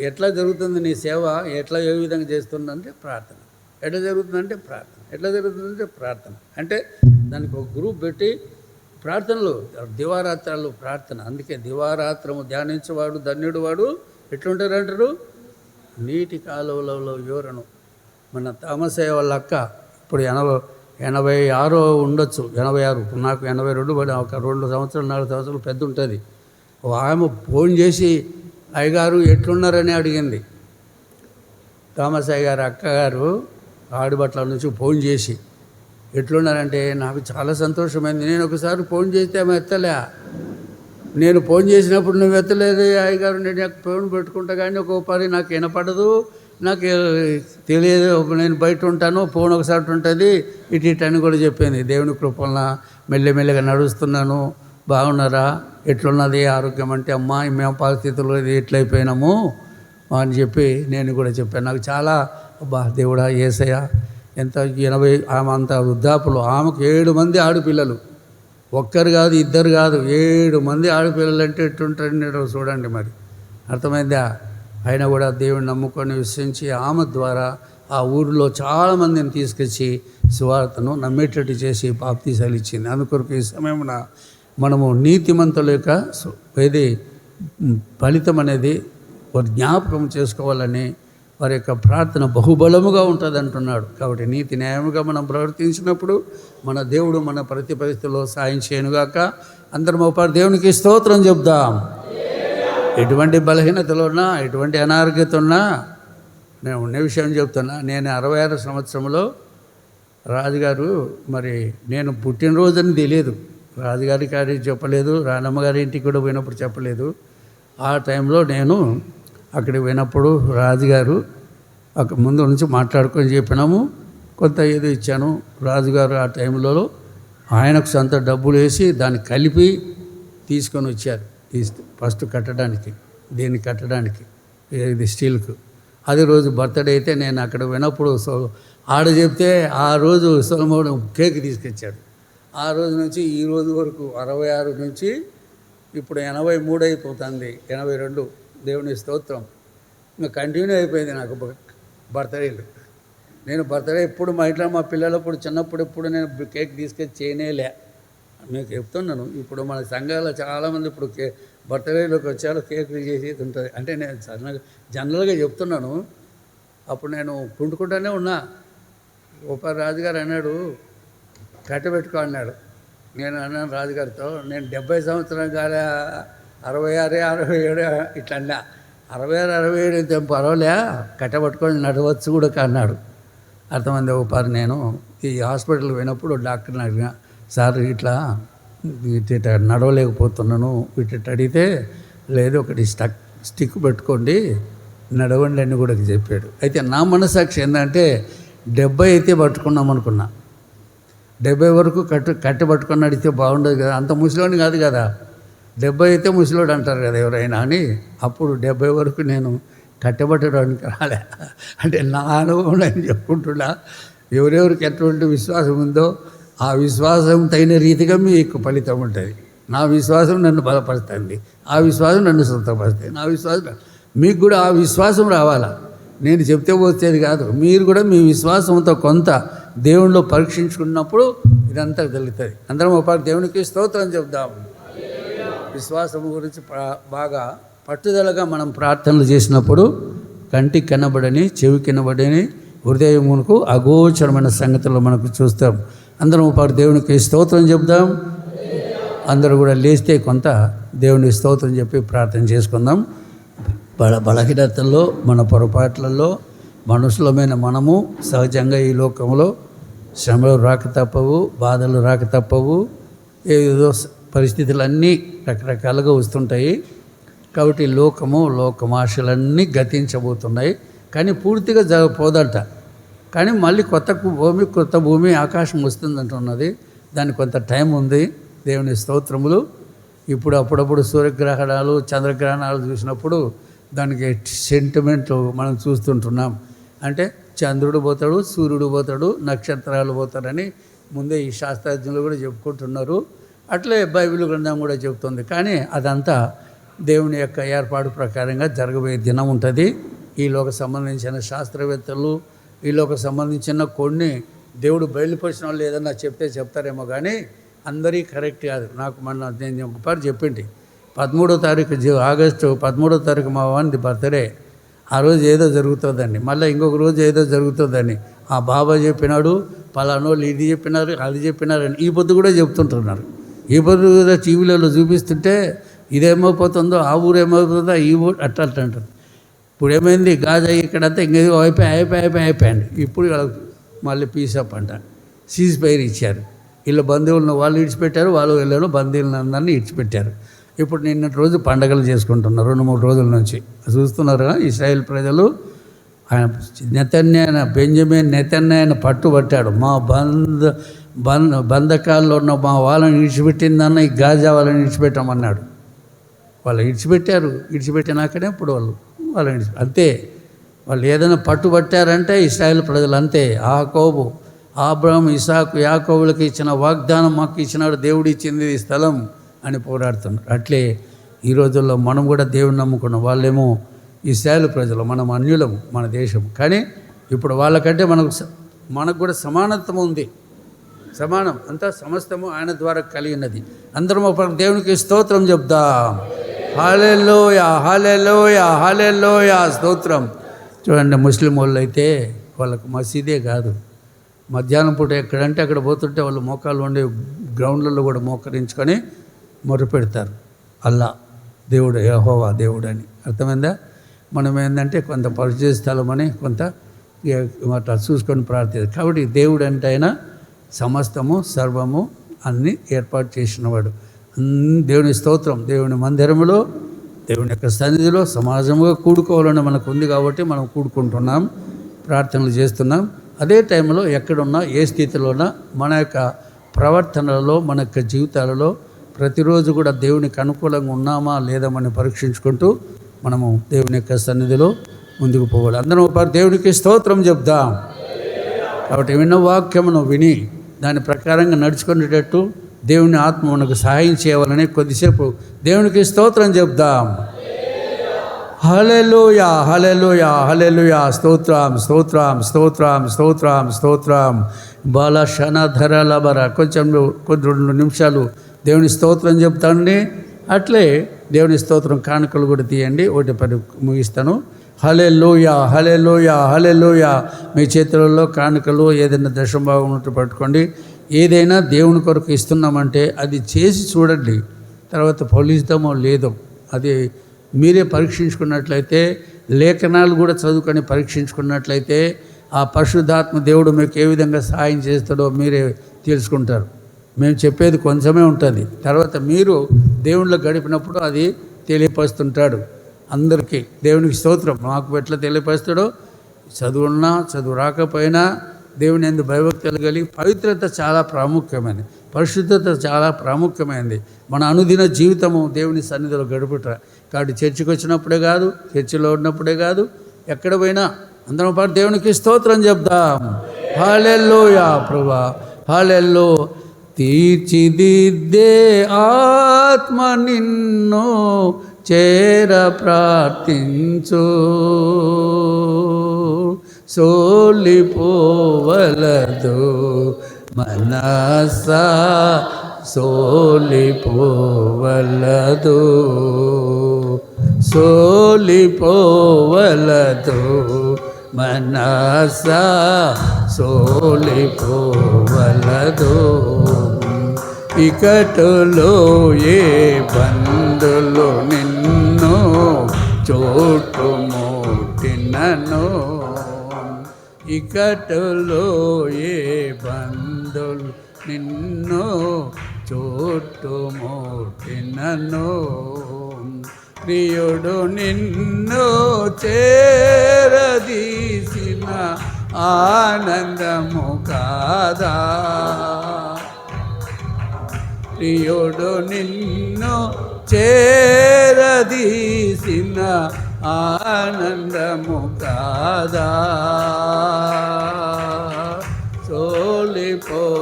ఎట్లా జరుగుతుంది నీ సేవ, ఎట్లా ఏ విధంగా చేస్తుందంటే ప్రార్థన. ఎట్లా జరుగుతుందంటే ప్రార్థన. ఎట్లా జరుగుతుందంటే ప్రార్థన. అంటే దానికి ఒక గ్రూప్ పెట్టి ప్రార్థనలు, దివారాత్రాలు ప్రార్థన. అందుకే దివారాత్రము ధ్యానించేవాడు ధన్యుడు వాడు. ఎట్లుంటారు అంటారు? నీటి కాలువలలో యోరను. మన తామసయ్య వాళ్ళ అక్క ఇప్పుడు 86 ఉండొచ్చు, 86. నాకు 82 పడి ఒక 2 సంవత్సరాలు 4 సంవత్సరాలు పెద్ద ఉంటుంది. ఆమె ఫోన్ చేసి అయ్యగారు ఎట్లున్నారని అడిగింది. తామసయ్య గారు అక్కగారు ఆడిబట్ల నుంచి ఫోన్ చేసి ఎట్లున్నారంటే నాకు చాలా సంతోషమైంది. నేను ఒకసారి ఫోన్ చేస్తే ఆమె ఎత్తలే. నేను ఫోన్ చేసినప్పుడు నువ్వు ఎత్తలేదు అయ్యగారు, నేను ఫోన్ పెట్టుకుంటా కానీ ఒక పని నాకు వినపడదు, నాకు తెలియదు, నేను బయట ఉంటాను, ఫోన్ ఒకసారి ఉంటుంది ఇటు అని కూడా చెప్పింది. దేవుని కృపలన మెల్లమెల్లగా నడుస్తున్నాను, బాగున్నారా, ఎట్లున్నది ఆరోగ్యం అంటే అమ్మా మేము పరిస్థితుల్లో ఎట్లయిపోయినాము అని చెప్పి నేను కూడా చెప్పాను. నాకు చాలా దేవుడా యేసయ్య ఎంత 80 ఆమె అంత వృద్ధాపులు. ఆమెకు 7 మంది ఆడపిల్లలు, ఒక్కరు కాదు ఇద్దరు కాదు 7 మంది ఆడపిల్లలు అంటే ఎట్టుంటారు చూడండి. మరి అర్థమైందా? అయినా కూడా దేవుని నమ్ముకొని విశ్వసించి ఆమె ద్వారా ఆ ఊరిలో చాలామందిని తీసుకొచ్చి సువార్తను నమ్మేటట్టు చేసి బాప్తీసాలు ఇచ్చింది. అందుకొరకు ఈ సమయమున మనము నీతిమంతుల యొక్క ఏది ఫలితం అనేది వారి జ్ఞాపకం చేసుకోవాలని వారి యొక్క ప్రార్థన బహుబలముగా ఉంటుంది అంటున్నాడు. కాబట్టి నీతి న్యాయముగా మనం ప్రవర్తించినప్పుడు మన దేవుడు మన ప్రతి పరిస్థితుల్లో సాయం చేయనుగాక. అందరం ఒకసారి దేవునికి స్తోత్రం చెప్దాం. ఎటువంటి బలహీనతలు ఉన్నా, ఎటువంటి అనారోగ్యత ఉన్నా, నేను ఉన్న విషయం చెప్తున్నా. నేను 66 సంవత్సరంలో రాజుగారు మరి నేను పుట్టినరోజని తెలియదు, రాజుగారి గారికి చెప్పలేదు, రానమ్మ గారి ఇంటికి కూడా పోయినప్పుడు చెప్పలేదు. ఆ టైంలో నేను అక్కడికి పోయినప్పుడు రాజుగారు అక్కడ ముందు నుంచి మాట్లాడుకొని చెప్పినాము, కొంత ఏదో ఇచ్చాను. రాజుగారు ఆ టైంలో ఆయనకు సొంత డబ్బులు వేసి దాన్ని కలిపి తీసుకొని వచ్చారు ఫస్ట్ కట్టడానికి, దీన్ని కట్టడానికి ఇది స్టీల్కు. అది రోజు బర్త్డే అయితే నేను అక్కడ పోయినప్పుడు ఆడ చెప్తే ఆ రోజు సొలొమోను కేక్ తీసుకొచ్చాడు. ఆ రోజు నుంచి ఈ రోజు వరకు 66 నుంచి ఇప్పుడు 83 అయిపోతుంది, 82. దేవుని స్తోత్రం. ఇంకా కంటిన్యూ అయిపోయింది నాకు బర్త్డేలు. నేను బర్త్డే ఎప్పుడు మా ఇంట్లో మా పిల్లలప్పుడు చిన్నప్పుడు ఎప్పుడు నేను కేక్ తీసుకొచ్చి చేయనేలే. మీకు చెప్తున్నాను, ఇప్పుడు మన సంఘాల్లో చాలామంది ఇప్పుడు బర్త్డేలోకి వచ్చారు కేకులు చేసేది ఉంటుంది. అంటే నేను జనరల్గా చెప్తున్నాను. అప్పుడు నేను కుంటుకుంటూనే ఉన్నా. ఉప రాజుగారు అన్నాడు కట్టబెట్టుకో అన్నాడు. నేను అన్నాను రాజుగారితో, నేను 70 సంవత్సరం కాలే 66, 67 ఇట్లా అన్నా. 66, 67 అయితే పర్వాలే, కట్టబట్టుకొని నడవచ్చు కూడా అన్నాడు. అర్థమైంది. ఒకసారి నేను ఈ హాస్పిటల్కి పోయినప్పుడు డాక్టర్ని అడిగిన, సార్ ఇట్లా నడవలేకపోతున్నాను ఇటు అడిగితే, లేదు ఒకటి స్టిక్ పెట్టుకోండి నడవండి అని కూడా చెప్పాడు. అయితే నా మనసాక్షి ఏంటంటే 70 అయితే పట్టుకున్నాం అనుకున్నా. 70 వరకు కట్టి పట్టుకొని నడిస్తే బాగుండదు కదా, అంత ముసలోని కాదు కదా. 70 అయితే ముసలోడు అంటారు కదా ఎవరైనా అని. అప్పుడు 70 వరకు నేను కట్టబట్టడానికి రాలే. అంటే నా అనుభవం నేను చెప్పుకుంటున్నా. ఎవరెవరికి ఎటువంటి విశ్వాసం ఉందో ఆ విశ్వాసం తగిన రీతిగా మీకు ఫలితం ఉంటుంది. నా విశ్వాసం నన్ను బలపరుస్తుంది, ఆ విశ్వాసం నన్ను సంతపరుస్తుంది, నా విశ్వాసం మీకు కూడా ఆ విశ్వాసం రావాలా. నేను చెప్తే వచ్చేది కాదు, మీరు కూడా మీ విశ్వాసంతో కొంత దేవుణ్ణిలో పరీక్షించుకున్నప్పుడు ఇదంతా జరుగుతుంది. అందరం ఒక దేవునికి స్తోత్రం చెప్దాం. విశ్వాసం గురించి బాగా పట్టుదలగా మనం ప్రార్థనలు చేసినప్పుడు కంటికి కనబడని, చెవి కనబడని, హృదయమునకు అగోచరమైన సంగతులు మనకు చూస్తాం. అందరం ఒకసారి దేవునికి స్తోత్రం చెప్దాం. అందరూ కూడా లేస్తే కొంత దేవుని స్తోత్రం చెప్పి ప్రార్థన చేసుకుందాం. బలహీనతల్లో, మన పొరపాట్లలో మనుషులమైన మనము సహజంగా ఈ లోకంలో శ్రమలు రాక తప్పవు, బాధలు రాక తప్పవు, ఏదో పరిస్థితులన్నీ రకరకాలుగా వస్తుంటాయి. కాబట్టి లోకమాశలన్నీ గతించబోతున్నాయి. కానీ పూర్తిగా పోదంట. కానీ మళ్ళీ కొత్త భూమి ఆకాశం వస్తుందంటున్నది. దానికి కొంత టైం ఉంది. దేవుని స్తోత్రములు. ఇప్పుడు అప్పుడప్పుడు సూర్యగ్రహణాలు, చంద్రగ్రహణాలు చూసినప్పుడు దానికి సెంటిమెంట్లు మనం చూస్తుంటున్నాం. అంటే చంద్రుడు పోతాడు, సూర్యుడు పోతాడు, నక్షత్రాలు పోతారని ముందే ఈ శాస్త్రజ్ఞులు కూడా చెప్పుకుంటున్నారు. అట్లే బైబిల్ గ్రంథం కూడా చెప్తుంది. కానీ అదంతా దేవుని యొక్క ఏర్పాటు ప్రకారంగా జరగబోయే దినం ఉంటుంది. ఈలోకి సంబంధించిన శాస్త్రవేత్తలు, ఈలోకి సంబంధించిన కొన్ని దేవుడు బయలుపరిచిన వాళ్ళు ఏదన్నా చెప్తారేమో కానీ అందరికీ కరెక్ట్ కాదు. నాకు నేను ఒకసారి చెప్పింది 13వ తారీఖు ఆగస్టు 13వ తారీఖు మా వాడిది బర్త్డే. ఆ రోజు ఏదో జరుగుతుందండి, మళ్ళీ ఇంకొక రోజు ఏదో జరుగుతుందని ఆ బాబా చెప్పినాడు, పలానోళ్ళు ఇది చెప్పినారు అది చెప్పినారని ఈ పొద్దు కూడా చెప్తుంటున్నారు. ఈ పొద్దు కూడా టీవీలలో చూపిస్తుంటే ఇదేమైపోతుందో ఆ ఊరు ఏమైపోతుందో ఈ ఊరు అట్లా అంటారు. ఇప్పుడు ఏమైంది గాజా ఇక్కడంతా ఇంకేదో అయిపోయాయండి. ఇప్పుడు మళ్ళీ పీసప్ అంట, సీజ్ ఫైర్ ఇచ్చారు. వీళ్ళ బంధువులను వాళ్ళు ఇడిచిపెట్టారు, వాళ్ళు వీళ్ళను బంధువులను అందరినీ ఇడిచిపెట్టారు. ఇప్పుడు నిన్నటి రోజు పండగలు చేసుకుంటున్నారు 2-3 రోజుల నుంచి. చూస్తున్నారు ఇశ్రాయేల్ ప్రజలు. ఆయన బెంజమిన్ నెతన్యాహును పట్టుబట్టాడు. మా బంధకాల్లో ఉన్న మా వాళ్ళని ఇడిచిపెట్టిందన్న ఈ గాజా వాళ్ళని ఇడిచిపెట్టామన్నాడు. వాళ్ళు ఇడిచిపెట్టినాకనే ఇప్పుడు వాళ్ళని అంతే. వాళ్ళు ఏదైనా పట్టుబట్టారంటే ఇశ్రాయేల్ ప్రజలు అంతే. యాకోబు, అబ్రహాము, ఇసాకు, యాకోబులకు ఇచ్చిన వాగ్దానం మాకు ఇచ్చినాడు, దేవుడు ఇచ్చింది ఈ స్థలం అని పోరాడుతున్నారు. అట్లే ఈ రోజుల్లో మనం కూడా దేవుని నమ్ముకున్నాం. వాళ్ళేమో ఇశ్రాయేలు ప్రజలు, మనం అన్యులము, మన దేశం. కానీ ఇప్పుడు వాళ్ళకంటే మనకు కూడా సమానత్వం ఉంది. సమానం అంతా సమస్తము ఆయన ద్వారా కలిగినది. అందరం ఒక దేవునికి స్తోత్రం చెప్దాం. హల్లెలూయా, హల్లెలూయా, హల్లెలూయా, స్తోత్రం. చూడండి, ముస్లిం వాళ్ళు అయితే వాళ్ళకు మసీదే కాదు, మధ్యాహ్నం పూట ఎక్కడంటే అక్కడ పోతుంటే వాళ్ళు మోకాళ్ళు ఉండే గ్రౌండ్లలో కూడా మోకరించుకొని మొరుపెడతారు, అల్లా దేవుడు, యెహోవా దేవుడు అని. అర్థమైందా? మనం ఏంటంటే కొంత పరిచయ స్థలం అని కొంత అట్లా చూసుకొని ప్రార్థిస్తారు. కాబట్టి దేవుడు అంటే ఆయన సమస్తము సర్వము అన్నీ ఏర్పాటు చేసినవాడు. దేవుని స్తోత్రం. దేవుని మందిరములో, దేవుని యొక్క సన్నిధిలో సమాజంగా కూడుకోవాలని మనకు ఉంది కాబట్టి మనం కూడుకుంటున్నాం, ప్రార్థనలు చేస్తున్నాం. అదే టైంలో ఎక్కడున్నా ఏ స్థితిలో ఉన్నా మన యొక్క ప్రవర్తనలలో, మన యొక్క జీవితాలలో ప్రతిరోజు కూడా దేవునికి అనుకూలంగా ఉన్నామా లేదా మనం పరీక్షించుకుంటూ మనము దేవుని యొక్క సన్నిధిలో ముందుకు పోవాలి. అందరం దేవునికి స్తోత్రం చెప్దాం. కాబట్టి విన్న వాక్యమును విని దాని ప్రకారంగా నడుచుకునేటట్టు దేవుని ఆత్మ మనకు సహాయం చేయాలని కొద్దిసేపు దేవునికి స్తోత్రం చెప్దాం. హల్లెలూయా, హల్లెలూయా, హల్లెలూయా, స్తోత్రం, స్తోత్రం, స్తోత్రం, స్తోత్రం, స్తోత్రం. బాల శనధర లబర. కొంచెం 2 నిమిషాలు దేవుని స్తోత్రం చెప్తాండి. అట్లే దేవుని స్తోత్రం కానుకలు కూడా తీయండి. 1 ముగిస్తాను. హల్లెలూయా, హల్లెలూయా, హల్లెలూయా. మీ చేతులలో కానుకలు ఏదైనా దశంభాగం ఉన్నట్టు పట్టుకోండి. ఏదైనా దేవుని కొరకు ఇస్తున్నామంటే అది చేసి చూడండి, తర్వాత ఫలిస్తామో లేదో అది మీరే పరీక్షించుకున్నట్లయితే, లేఖనాలు కూడా చదువుకొని పరీక్షించుకున్నట్లయితే ఆ పరిశుద్ధాత్మ దేవుడు మీకు ఏ విధంగా సహాయం చేస్తాడో మీరే తెలుసుకుంటారు. మేము చెప్పేది కొంచెమే ఉంటుంది, తర్వాత మీరు దేవుళ్ళో గడిపినప్పుడు అది తెలియపరుస్తుంటాడు అందరికీ. దేవునికి స్తోత్రం. మాకు ఎట్లా తెలియపరుస్తాడో, చదువున్నా చదువు రాకపోయినా దేవుని యందు భయభక్తులు కలిగి, పవిత్రత చాలా ప్రాముఖ్యమైనది, పరిశుద్ధత చాలా ప్రాముఖ్యమైనది. మన అనుదిన జీవితము దేవుని సన్నిధిలో గడుపుట. కాబట్టి చర్చికి వచ్చినప్పుడే కాదు, చర్చిలో ఉన్నప్పుడే కాదు, ఎక్కడ పోయినా అందరం పాటు దేవునికి స్తోత్రం చెప్దాం. హల్లెలూయా ప్రభువా, హల్లెలూయా. తీర్చిదిద్దే ఆత్మ నిన్ను చేర ప్రార్థించు, సోలిపోవలదు మనసా, సోలిపోవలదు, సోలిపోవలదు మనసా, సోలిపోవలదు. ఇకటులో ఏ బంధులు నిన్ను చోటుముట్టినను, ఇకటులో ఏ బంధులు నిన్ను చోటుముట్టినను, ప్రియుడు నిన్ను చేరదీసిన ఆనందము కాదా, ప్రియుడు నిన్ను చేరదీసిన ఆనందము కాదా, సోలిపోవలదు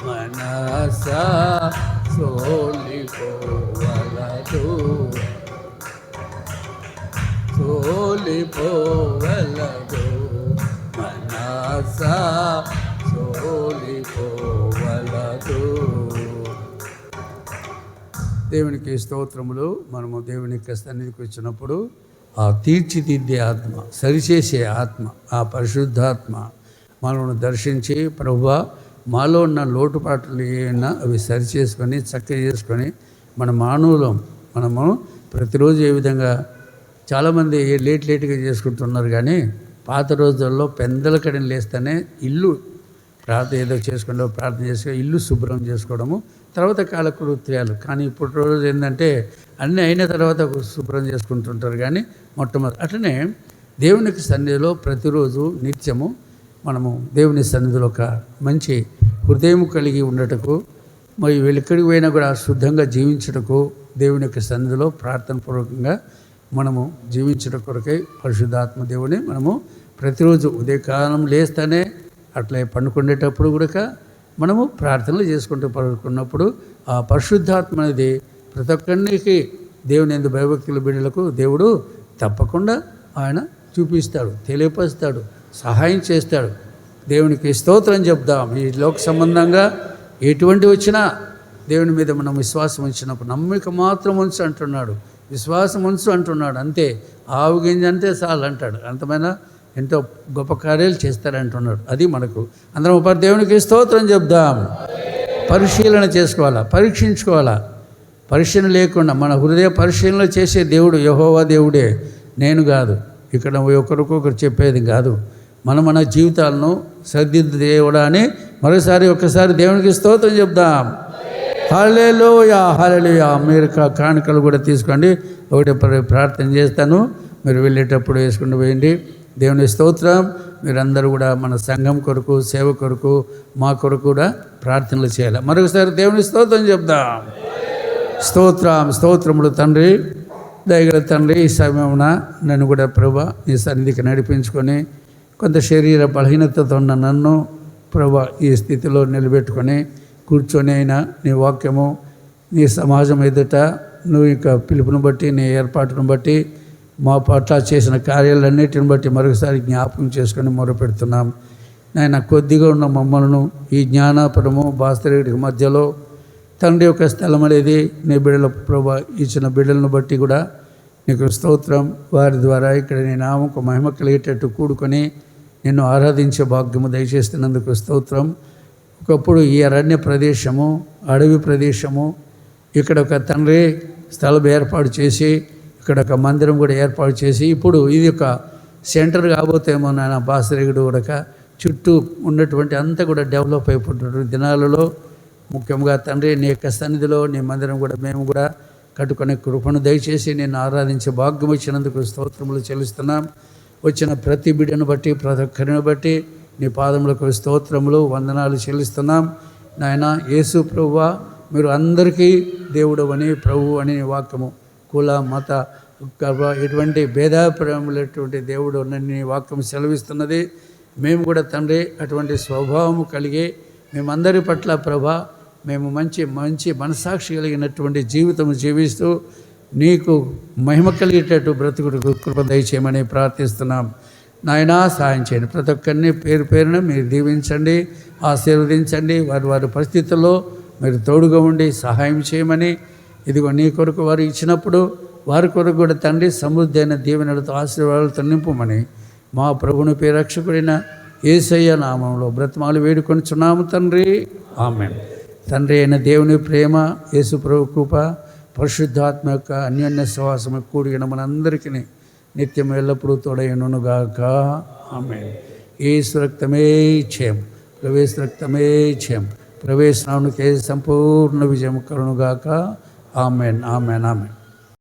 మనసా, సోలిపోవలదు. సోలిపోవలదు మనస సోలిపోవలదు. దేవునికి స్తోత్రములు. మనము దేవుని యొక్క సన్నిధికి వచ్చినప్పుడు ఆ తీర్చిదిద్దే ఆత్మ, సరిచేసే ఆత్మ, ఆ పరిశుద్ధాత్మ మనల్ని దర్శించి ప్రభువా మాలో ఉన్న లోటుపాట్లు ఏమైనా అవి సరిచేసుకొని చక్కగా చేసుకొని మన మానవులం మనము ప్రతిరోజు ఏ విధంగా చాలామంది లేట్గా చేసుకుంటున్నారు. కానీ పాత రోజుల్లో పెందల కడిని లేస్తేనే ఇల్లు ఏదో చేసుకుంటూ ప్రార్థన చేసుకుని ఇల్లు శుభ్రం చేసుకోవడము, తర్వాత కాలకృత్యాలు. కానీ ఇప్పుడు రోజు ఏంటంటే అన్నీ అయిన తర్వాత శుభ్రం చేసుకుంటుంటారు. కానీ మొట్టమొదటి అట్లనే దేవునికి సన్నిధిలో ప్రతిరోజు నిత్యము మనము దేవుని సన్నిధిలో ఒక మంచి హృదయం కలిగి ఉండటకు, మరి ఎక్కడికి పోయినా కూడా శుద్ధంగా జీవించటకు దేవుని యొక్క సన్నిధిలో ప్రార్థన పూర్వకంగా మనము జీవించడం కొరకై పరిశుద్ధాత్మ దేవుని మనము ప్రతిరోజు ఉదయకాలం లేస్తేనే అట్లే పండుకునేటప్పుడు కూడా మనము ప్రార్థనలు చేసుకుంటూ పడుకున్నప్పుడు ఆ పరిశుద్ధాత్మ అనేది ప్రతి ఒక్కరికి దేవుని యందు భయభక్తుల బిడ్డలకు దేవుడు తప్పకుండా ఆయన చూపిస్తాడు, తెలియపరుస్తాడు, సహాయం చేస్తాడు. దేవునికి స్తోత్రం చెప్దాం. ఈ లోక సంబంధంగా ఎటువంటి వచ్చినా దేవుని మీద మనం విశ్వాసం ఉంచినప్పుడు నమ్మిక మాత్రం ఉంచు అంటున్నాడు, విశ్వాసం ఉంచు అంటున్నాడు. అంతే, ఆవు గింజ అంటే చాలు అంటాడు. అంతమైన ఎంతో గొప్ప కార్యాలు చేస్తారంటున్నాడు. అది మనకు అందరం ఒకరి దేవునికి స్తోత్రం చెప్దాం. పరిశీలన చేసుకోవాలా, పరీక్షించుకోవాలా. పరిశీలన లేకుండా మన హృదయ పరిశీలన చేసే దేవుడు యెహోవా దేవుడే, నేను కాదు. ఇక్కడ ఒకరికొకరు చెప్పేది కాదు. మన జీవితాలను సరిదిద్దు దేవుడా అని ఒక్కసారి దేవునికి స్తోత్రం చెప్దాం. హల్లెలూయా, హల్లెలూయా. మీరు కానుకలు కూడా తీసుకోండి. ఒకటి ప్రార్థన చేస్తాను, మీరు వెళ్ళేటప్పుడు వేసుకుంటూ పోయండి. దేవుని స్తోత్రం. మీరందరూ కూడా మన సంఘం కొరకు, సేవ కొరకు, మా కొరకు కూడా ప్రార్థనలు చేయాలి. మరొకసారి దేవుని స్తోత్రం చెప్దాం. స్తోత్రములు తండ్రి, దయగల తండ్రి. ఈ సమయమున నన్ను కూడా ప్రభా నీ సన్నిధికి నడిపించుకొని కొంత శరీర బలహీనతతో ఉన్న నన్ను ప్రభా ఈ స్థితిలో నిలబెట్టుకొని కూర్చొని అయినా నీ వాక్యము నీ సమాజం ఎదుట నువ్వు ఇంకా పిలుపుని బట్టి నీ ఏర్పాటును బట్టి మా పట్ల చేసిన కార్యాలన్నిటిని బట్టి మరొకసారి జ్ఞాపకం చేసుకొని మొరపెడుతున్నాం. నాయన కొద్దిగా ఉన్న మమ్మల్ని ఈ జ్ఞానాపురము బాస్తరేడికి మధ్యలో తండ్రి యొక్క స్థలం అనేది నీ బిడ్డల ప్రభా ఇచ్చిన బిడ్డలను బట్టి కూడా నీకు స్తోత్రం. వారి ద్వారా ఇక్కడ నీ నామకు మహిమ కలిగేటట్టు కూడుకొని నిన్ను ఆరాధించే భాగ్యము దయచేస్తున్నందుకు స్తోత్రం. ఒకప్పుడు ఈ అరణ్య ప్రదేశము, అడవి ప్రదేశము, ఇక్కడ ఒక తండ్రి స్థలం ఏర్పాటు చేసి ఇక్కడ ఒక మందిరం కూడా ఏర్పాటు చేసి ఇప్పుడు ఇది ఒక సెంటర్ కాబోతేమో నాయన బాసరేగుడు కూడా చుట్టూ ఉన్నటువంటి అంతా కూడా డెవలప్ అయిపోతున్నటువంటి దినాలలో ముఖ్యంగా తండ్రి నీ యొక్క సన్నిధిలో నీ మందిరం కూడా మేము కూడా కట్టుకునే కృపను దయచేసి నేను ఆరాధించే భాగ్యం ఇచ్చినందుకు స్తోత్రములు చెల్లిస్తున్నాం. వచ్చిన ప్రతి బిడ్డను బట్టి ప్రతి ఒక్కరిని బట్టి నీ పాదములకు స్తోత్రములు వందనాలు చెల్లిస్తున్నాం. నాయన యేసు ప్రభువా, మీరు అందరికీ దేవుడు అని ప్రభువు అని నీ వాక్యము కుల మత ఎటువంటి భేదాభిప్రాయములటువంటి దేవుడు అని నీ వాక్యం సెలవిస్తున్నది. మేము కూడా తండ్రి అటువంటి స్వభావము కలిగి మేమందరి పట్ల ప్రభా మేము మంచి మంచి మనసాక్షి కలిగినటువంటి జీవితం జీవిస్తూ నీకు మహిమ కలిగేటట్టు బ్రతుకుడు కృప దయచేయమని ప్రార్థిస్తున్నాం. నాయనా సహాయం చేయండి. ప్రతి ఒక్కరిని పేరు పేరున మీరు దీవించండి, ఆశీర్వదించండి. వారి వారి పరిస్థితుల్లో మీరు తోడుగా ఉండి సహాయం చేయమని, ఇదిగో నీ కొరకు వారు ఇచ్చినప్పుడు వారి కొరకు కూడా తండ్రి సమృద్ధి అయిన దీవెనలతో ఆశీర్వాదాలతో నింపుమని మా ప్రభుని రక్షకుడైన యేసయ్య నామంలో బ్రతమాలు వేడుకొనిచున్నాము తండ్రి, ఆమేన్. తండ్రి అయిన దేవుని ప్రేమ, యేసు ప్రభు కృప, పరిశుద్ధాత్మ యొక్క అన్యోన్య సహవాసము కూడిన మనందరికీ నిత్యం ఎల్లప్పుడూ తోడైనగాక, ఆమేన్. యేసు రక్తమే జయం, ప్రవేశ రక్తమే జయం, ప్రవేశనానికి సంపూర్ణ విజయం కలుగుగాక, ఆమేన్, ఆమేన్, ఆమేన్.